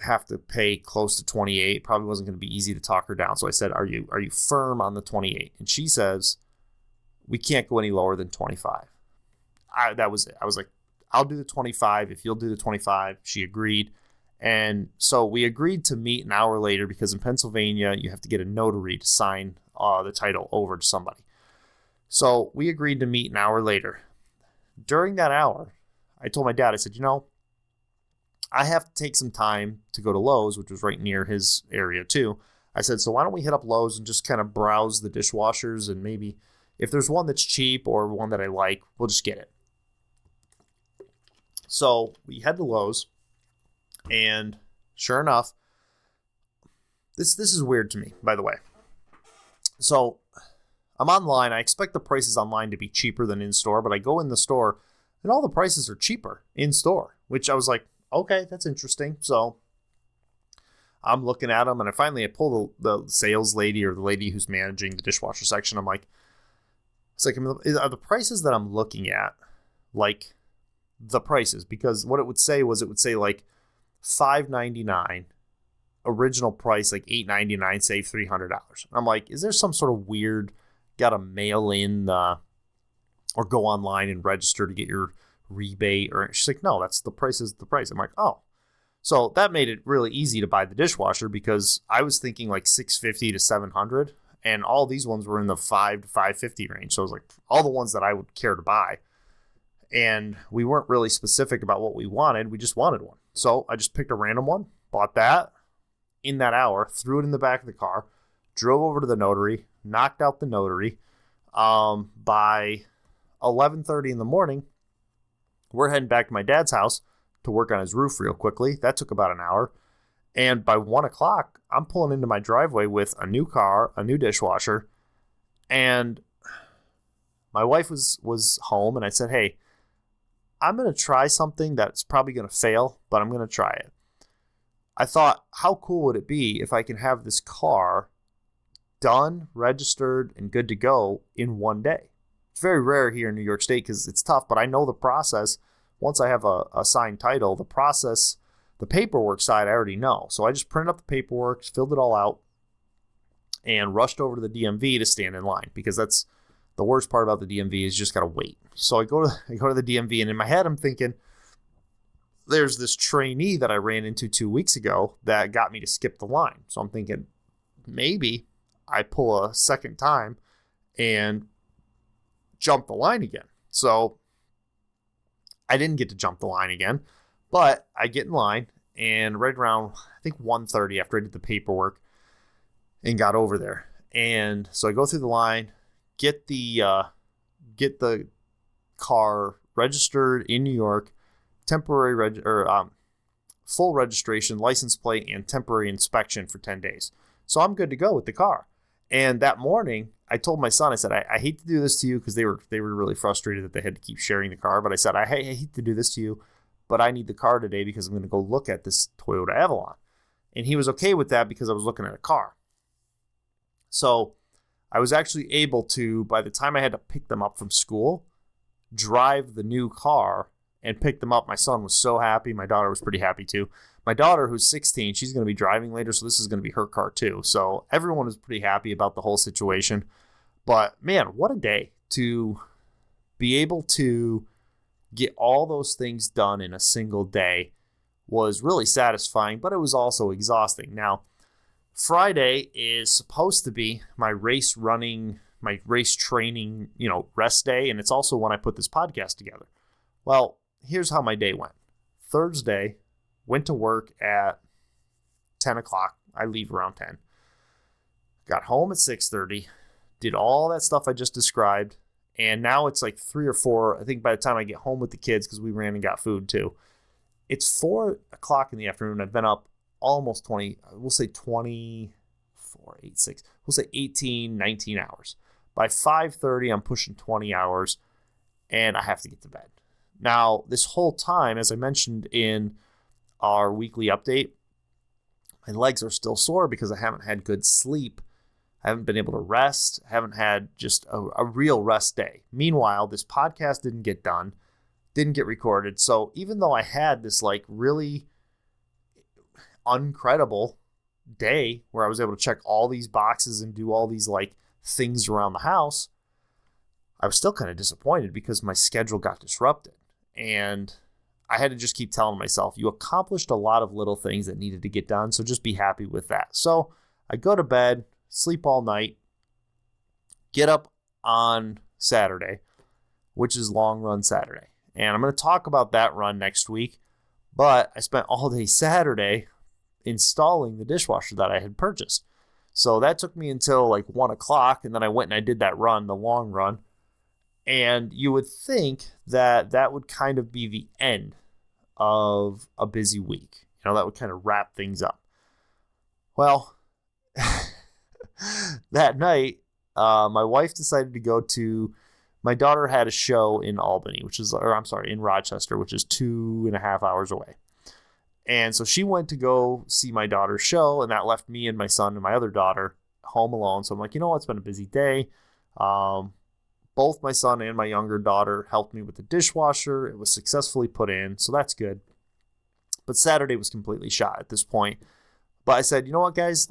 have to pay close to 28. Probably wasn't going to be easy to talk her down. So I said, are you firm on the 28? And she says, we can't go any lower than 25. That was it. I was like, I'll do the 25 if you'll do the 25. She agreed. And so we agreed to meet an hour later because in Pennsylvania, you have to get a notary to sign the title over to somebody. So we agreed to meet an hour later. During that hour, I told my dad, I said, I have to take some time to go to Lowe's, which was right near his area too. I said, so why don't we hit up Lowe's and just kind of browse the dishwashers, and maybe if there's one that's cheap or one that I like, we'll just get it. So we head to Lowe's, and sure enough, this is weird to me, by the way. So I'm online. I expect the prices online to be cheaper than in store, but I go in the store and all the prices are cheaper in store, which I was like, okay, that's interesting. So I'm looking at them, and I pull the sales lady or the lady who's managing the dishwasher section. I'm like, are the prices that I'm looking at like the prices? Because what it would say like $5.99, original price like $8.99, save $300. I'm like, is there some sort of weird, gotta mail in or go online and register to get your rebate? Or she's like, no, that's the price is the price. I'm like, oh. So that made it really easy to buy the dishwasher because I was thinking like $650 to $700, and all these ones were in the $5 to $550 range. So it was like all the ones that I would care to buy. And we weren't really specific about what we wanted. We just wanted one. So I just picked a random one, bought that in that hour, threw it in the back of the car, drove over to the notary, knocked out the notary. By 11:30 in the morning, we're heading back to my dad's house to work on his roof real quickly. That took about an hour. And by 1 o'clock, I'm pulling into my driveway with a new car, a new dishwasher. And my wife was home, and I said, hey, I'm going to try something that's probably going to fail, but I'm going to try it. I thought, how cool would it be if I can have this car done, registered, and good to go in one day? It's very rare here in New York State because it's tough, but I know the process. Once I have a signed title, the process, the paperwork side, I already know. So I just printed up the paperwork, filled it all out, and rushed over to the DMV to stand in line, because that's the worst part about the DMV is you just got to wait. So I go to the DMV, and in my head I'm thinking, there's this trainee that I ran into 2 weeks ago that got me to skip the line. So I'm thinking maybe I pull a second time and jump the line again. So I didn't get to jump the line again, but I get in line, and right around, I think 1:30 after I did the paperwork and got over there. And so I go through the line, get the car registered in New York, full registration, license plate, and temporary inspection for 10 days. So I'm good to go with the car. And that morning, I told my son, I said, I hate to do this to you, because they were really frustrated that they had to keep sharing the car. But I said, I hate to do this to you, but I need the car today because I'm going to go look at this Toyota Avalon. And he was okay with that because I was looking at a car. So I was actually able to, by the time I had to pick them up from school, drive the new car and pick them up. My son was so happy. My daughter was pretty happy too. My daughter, who's 16, she's going to be driving later, so this is going to be her car too. So everyone was pretty happy about the whole situation. But man, what a day to be able to get all those things done in a single day. Was really satisfying, but it was also exhausting. Now, Friday is supposed to be my race training, rest day, and it's also when I put this podcast together. Well, here's how my day went. Thursday, went to work at 10 o'clock. I leave around 10. Got home at 6:30, did all that stuff I just described, And now it's like 3 or 4. I think by the time I get home with the kids, because we ran and got food too, it's 4 o'clock in the afternoon. I've been up almost 20, we'll say 24, 8, 6, we'll say 18, 19 hours. By 5:30, I'm pushing 20 hours and I have to get to bed. Now, this whole time, as I mentioned in our weekly update, my legs are still sore because I haven't had good sleep. I haven't been able to rest. I haven't had just a real rest day. Meanwhile, this podcast didn't get done, didn't get recorded. So even though I had this like really uncredible day where I was able to check all these boxes and do all these like things around the house, I was still kind of disappointed because my schedule got disrupted. And I had to just keep telling myself, you accomplished a lot of little things that needed to get done, so just be happy with that. So I go to bed, sleep all night, get up on Saturday, which is Long Run Saturday. And I'm going to talk about that run next week, but I spent all day Saturday installing the dishwasher that I had purchased. So that took me until like 1 o'clock, and then I went and I did that run, the long run. And you would think that that would kind of be the end of a busy week. You know, that would kind of wrap things up. Well, that night, my wife decided to go to, my daughter had a show in Albany, in Rochester, which is 2.5 hours away. And so she went to go see my daughter's show, and that left me and my son and my other daughter home alone. So I'm like, you know what? It's been a busy day. Both my son and my younger daughter helped me with the dishwasher. It was successfully put in, so that's good. But Saturday was completely shot at this point. But I said, you know what, guys,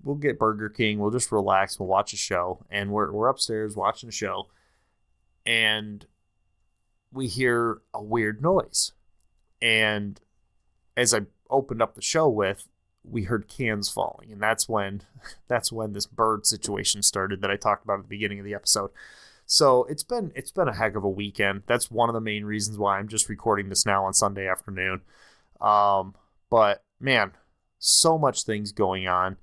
we'll get Burger King. We'll just relax. We'll watch a show. And we're upstairs watching a show, and we hear a weird noise. And as I opened up the show with, we heard cans falling, and that's when this bird situation started that I talked about at the beginning of the episode. So it's been a heck of a weekend. That's one of the main reasons why I'm just recording this now on Sunday afternoon. But man, so much things going on.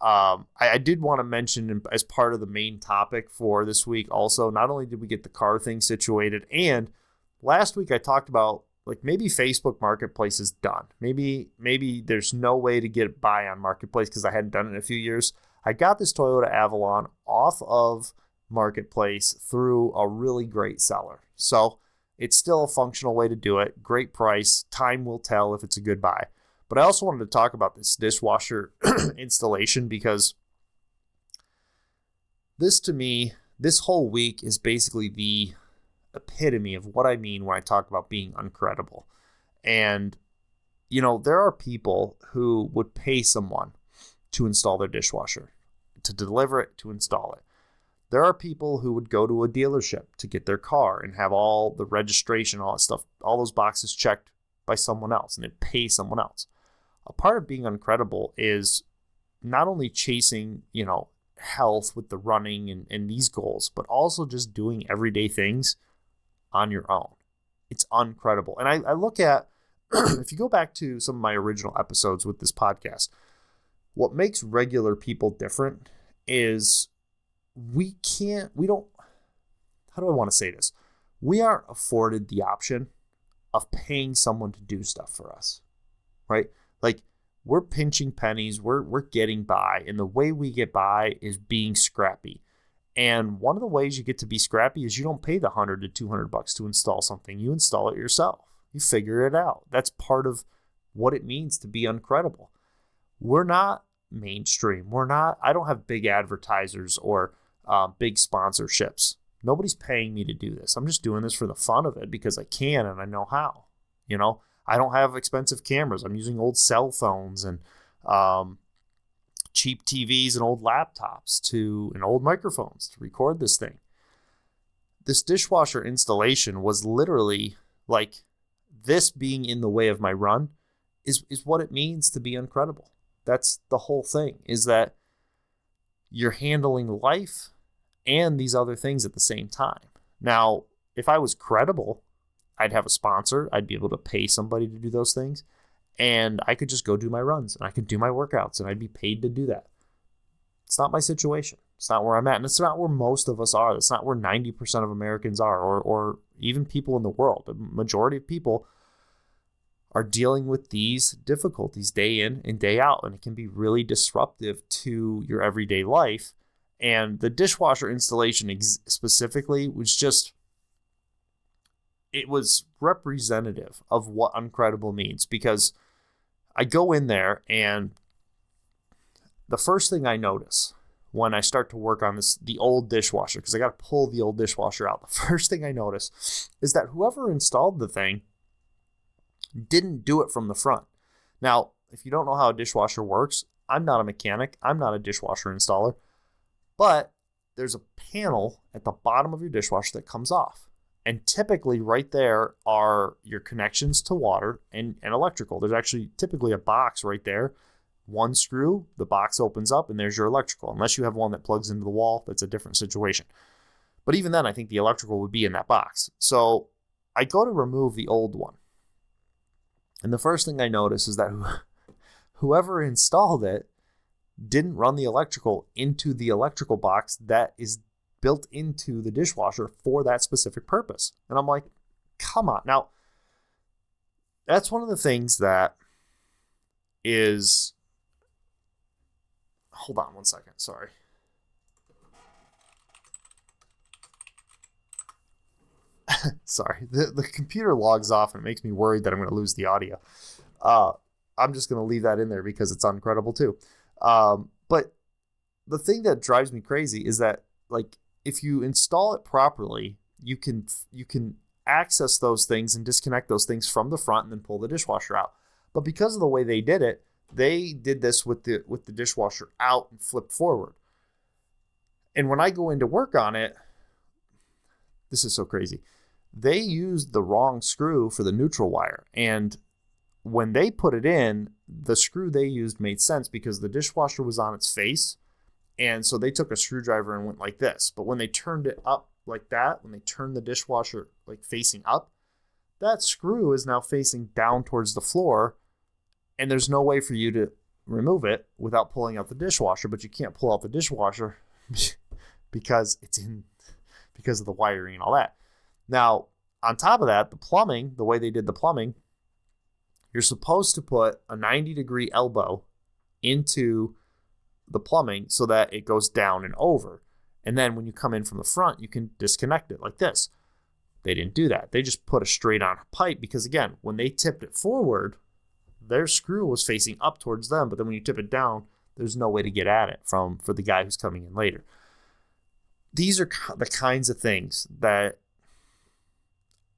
I did want to mention as part of the main topic for this week also, not only did we get the car thing situated, and last week I talked about like maybe Facebook Marketplace is done. Maybe there's no way to get by on Marketplace because I hadn't done it in a few years. I got this Toyota Avalon off of Marketplace through a really great seller. So it's still a functional way to do it. Great price. Time will tell if it's a good buy. But I also wanted to talk about this dishwasher installation because this, to me, this whole week is basically the epitome of what I mean when I talk about being uncredible. And, you know, there are people who would pay someone to install their dishwasher, to deliver it, to install it. There are people who would go to a dealership to get their car and have all the registration, all that stuff, all those boxes checked by someone else, and they'd pay someone else. A part of being uncredible is not only chasing, you know, health with the running and these goals, but also just doing everyday things on your own. It's uncredible. And I look at, if you go back to some of my original episodes with this podcast, what makes regular people different is how do I want to say this? We aren't afforded the option of paying someone to do stuff for us, right? Like we're pinching pennies, we're getting by, and the way we get by is being scrappy. And one of the ways you get to be scrappy is you don't pay the $100 to $200 to install something. You install it yourself. You figure it out. That's part of what it means to be uncredible. We're not mainstream. I don't have big advertisers or big sponsorships. Nobody's paying me to do this. I'm just doing this for the fun of it because I can and I know how. You know, I don't have expensive cameras. I'm using old cell phones and cheap TVs and old laptops and old microphones to record this thing. This dishwasher installation was literally like this being in the way of my run is what it means to be uncredible. That's the whole thing, is that you're handling life and these other things at the same time. Now, if I was credible, I'd have a sponsor. I'd be able to pay somebody to do those things. And I could just go do my runs and I could do my workouts and I'd be paid to do that. It's not my situation. It's not where I'm at. And it's not where most of us are. That's not where 90% of Americans are, or even people in the world. The majority of people are dealing with these difficulties day in and day out. And it can be really disruptive to your everyday life. And the dishwasher installation specifically was just, it was representative of what Uncredible means, because I go in there and the first thing I notice when I start to work on the old dishwasher, because I got to pull the old dishwasher out, the first thing I notice is that whoever installed the thing didn't do it from the front. Now, if you don't know how a dishwasher works, I'm not a mechanic. I'm not a dishwasher installer. But there's a panel at the bottom of your dishwasher that comes off. And typically right there are your connections to water and electrical. There's actually typically a box right there. One screw, the box opens up, and there's your electrical. Unless you have one that plugs into the wall, that's a different situation. But even then, I think the electrical would be in that box. So I go to remove the old one. And the first thing I notice is that whoever installed it didn't run the electrical into the electrical box that is built into the dishwasher for that specific purpose. And I'm like, come on. Now, that's one of the things that is... Hold on one second. Sorry. Sorry. The computer logs off and it makes me worried that I'm going to lose the audio. I'm just going to leave that in there because it's Uncredible too. But the thing that drives me crazy is that, like, if you install it properly, you can access those things and disconnect those things from the front and then pull the dishwasher out. But because of the way they did this with the dishwasher out and flipped forward. And when I go in to work on it, this is so crazy. They used the wrong screw for the neutral wire. And when they put it in, the screw they used made sense because the dishwasher was on its face. And so they took a screwdriver and went like this. But when they turned it up like that, when they turned the dishwasher like facing up, that screw is now facing down towards the floor. And there's no way for you to remove it without pulling out the dishwasher, but you can't pull out the dishwasher because of the wiring and all that. Now, on top of that, the plumbing, the way they did the plumbing, you're supposed to put a 90-degree elbow into the plumbing so that it goes down and over. And then when you come in from the front, you can disconnect it like this. They didn't do that. They just put a straight on pipe because, again, when they tipped it forward, their screw was facing up towards them, but then when you tip it down, there's no way to get at it for the guy who's coming in later. These are the kinds of things that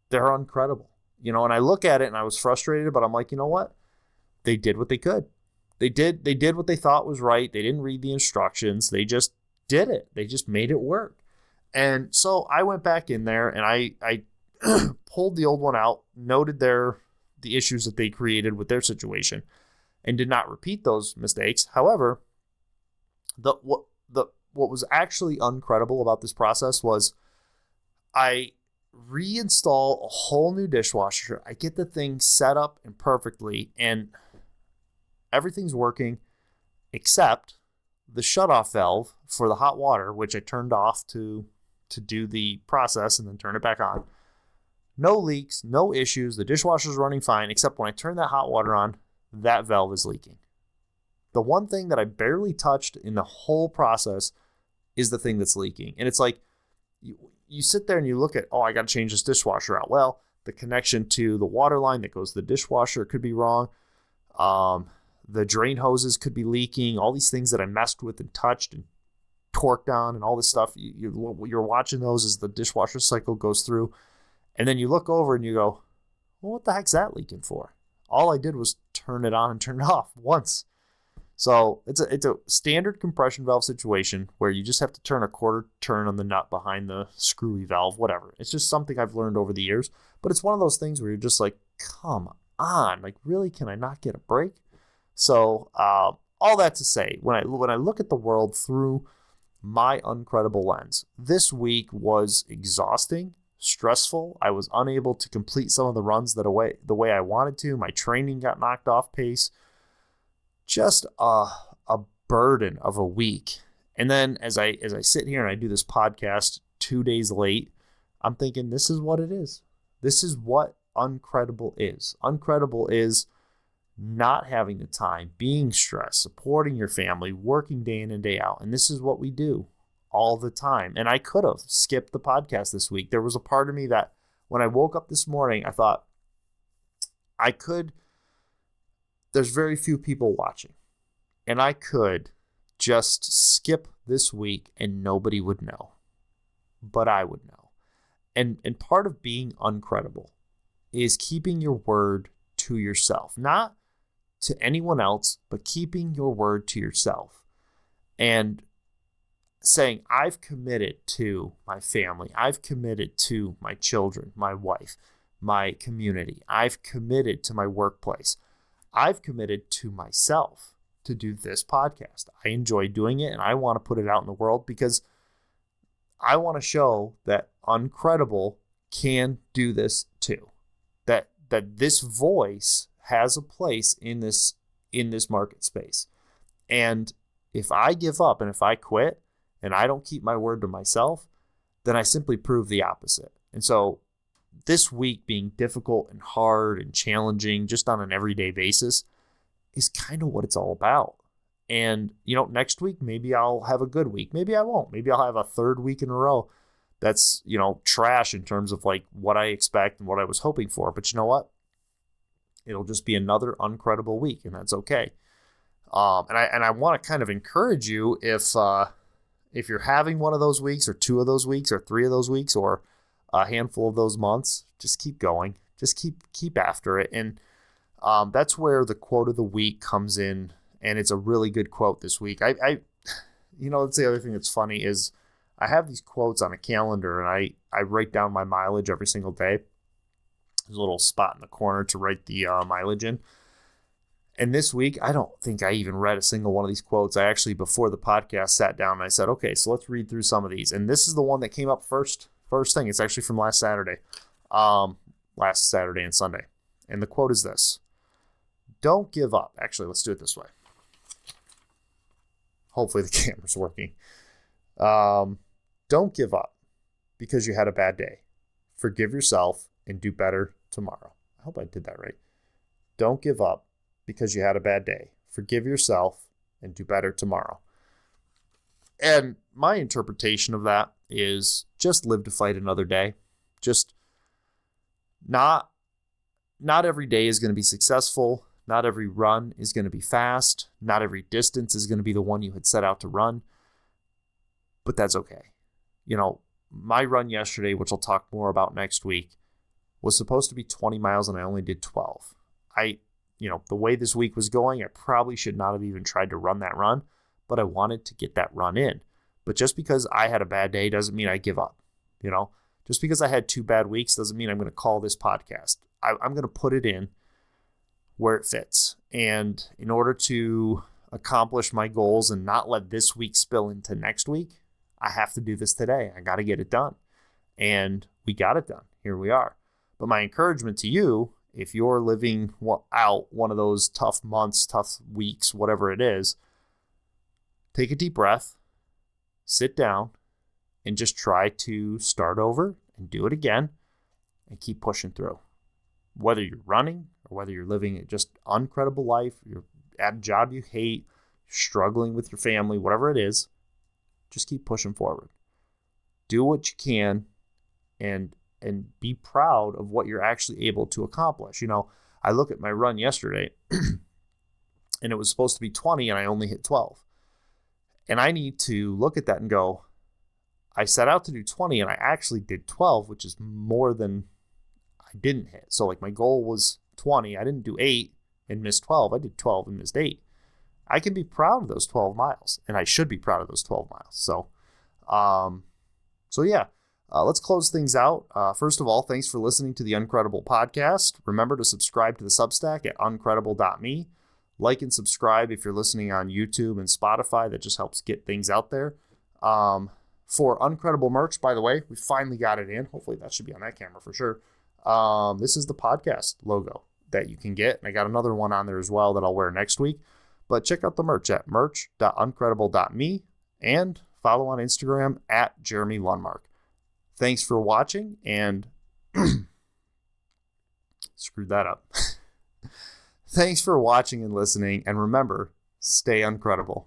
they're Uncredible, and I look at it and I was frustrated, but I'm like, you know what? They did what they could. They did what they thought was right. They didn't read the instructions. They just did it. They just made it work. And so I went back in there and I pulled the old one out, noted the issues that they created with their situation, and did not repeat those mistakes. However, what was actually Uncredible about this process was I reinstall a whole new dishwasher. I get the thing set up and perfectly, and everything's working except the shutoff valve for the hot water, which I turned off to do the process and then turn it back on. No leaks, no issues. The dishwasher's running fine, except when I turn that hot water on, that valve is leaking. The one thing that I barely touched in the whole process is the thing that's leaking. And it's like, you sit there and you look at, I got to change this dishwasher out. Well, the connection to the water line that goes to the dishwasher could be wrong. The drain hoses could be leaking. All these things that I messed with and touched and torqued on and all this stuff. You're watching those as the dishwasher cycle goes through. And then you look over and you go, well, what the heck's that leaking for? All I did was turn it on and turn it off once. So it's a standard compression valve situation where you just have to turn a quarter turn on the nut behind the screwy valve, whatever. It's just something I've learned over the years. But it's one of those things where you're just like, come on, like, really, can I not get a break? So all that to say, when I look at the world through my Uncredible lens, this week was exhausting, stressful. I was unable to complete some of the runs the way I wanted to. My training got knocked off pace. Just a burden of a week. And then as I sit here and I do this podcast 2 days late, I'm thinking, this is what it is. This is what Uncredible is. Uncredible is not having the time, being stressed, supporting your family, working day in and day out. And this is what we do all the time. And I could have skipped the podcast this week. There was a part of me that when I woke up this morning, I thought there's very few people watching, and I could just skip this week and nobody would know, but I would know. And part of being uncredible is keeping your word to yourself, not to anyone else, but keeping your word to yourself and saying, I've committed to my family. I've committed to my children, my wife, my community. I've committed to my workplace. I've committed to myself to do this podcast. I enjoy doing it, and I want to put it out in the world because I want to show that Uncredible can do this too. That this voice has a place in this market space. And if I give up and if I quit and I don't keep my word to myself, then I simply prove the opposite. And so this week being difficult and hard and challenging just on an everyday basis is kind of what it's all about. And, next week, maybe I'll have a good week. Maybe I won't. Maybe I'll have a third week in a row that's, trash in terms of like what I expect and what I was hoping for. But you know what? It'll just be another Uncredible week, and that's okay. And I want to kind of encourage you if you're having one of those weeks or two of those weeks or three of those weeks or a handful of those months, just keep going. Just keep after it. And that's where the quote of the week comes in. And it's a really good quote this week. That's the other thing that's funny is I have these quotes on a calendar and I write down my mileage every single day. There's a little spot in the corner to write the mileage in. And this week, I don't think I even read a single one of these quotes. I actually, before the podcast, sat down and I said, okay, so let's read through some of these. And this is the one that came up first thing. It's actually from last Saturday and Sunday. And the quote is this: don't give up. Actually, let's do it this way. Hopefully the camera's working. Don't give up because you had a bad day. Forgive yourself and do better tomorrow. I hope I did that right. Don't give up because you had a bad day. Forgive yourself and do better tomorrow. And my interpretation of that is just live to fight another day. Just not every day is going to be successful. Not every run is going to be fast. Not every distance is going to be the one you had set out to run. But that's okay. My run yesterday, which I'll talk more about next week, was supposed to be 20 miles and I only did 12. The way this week was going, I probably should not have even tried to run that run, but I wanted to get that run in. But just because I had a bad day doesn't mean I give up. Just because I had 2 bad weeks doesn't mean I'm going to call this podcast. I'm going to put it in where it fits. And in order to accomplish my goals and not let this week spill into next week, I have to do this today. I got to get it done. And we got it done. Here we are. But my encouragement to you, if you're living out one of those tough months, tough weeks, whatever it is, take a deep breath, sit down, and just try to start over and do it again and keep pushing through. Whether you're running or whether you're living just uncredible life, you're at a job you hate, struggling with your family, whatever it is, just keep pushing forward. Do what you can and be proud of what you're actually able to accomplish. I look at my run yesterday and it was supposed to be 20 and I only hit 12. And I need to look at that and go, I set out to do 20 and I actually did 12, which is more than I didn't hit. So like my goal was 20. I didn't do 8 and missed 12. I did 12 and missed 8. I can be proud of those 12 miles and I should be proud of those 12 miles. So yeah. Let's close things out. First of all, thanks for listening to the Uncredible Podcast. Remember to subscribe to the Substack at uncredible.me. Like and subscribe if you're listening on YouTube and Spotify. That just helps get things out there. For Uncredible merch, by the way, we finally got it in. Hopefully that should be on that camera for sure. This is the podcast logo that you can get. And I got another one on there as well that I'll wear next week. But check out the merch at merch.uncredible.me. and follow on Instagram at Jeremy Lundmark. Thanks for watching, and screwed that up. Thanks for watching and listening, and remember, stay uncredible.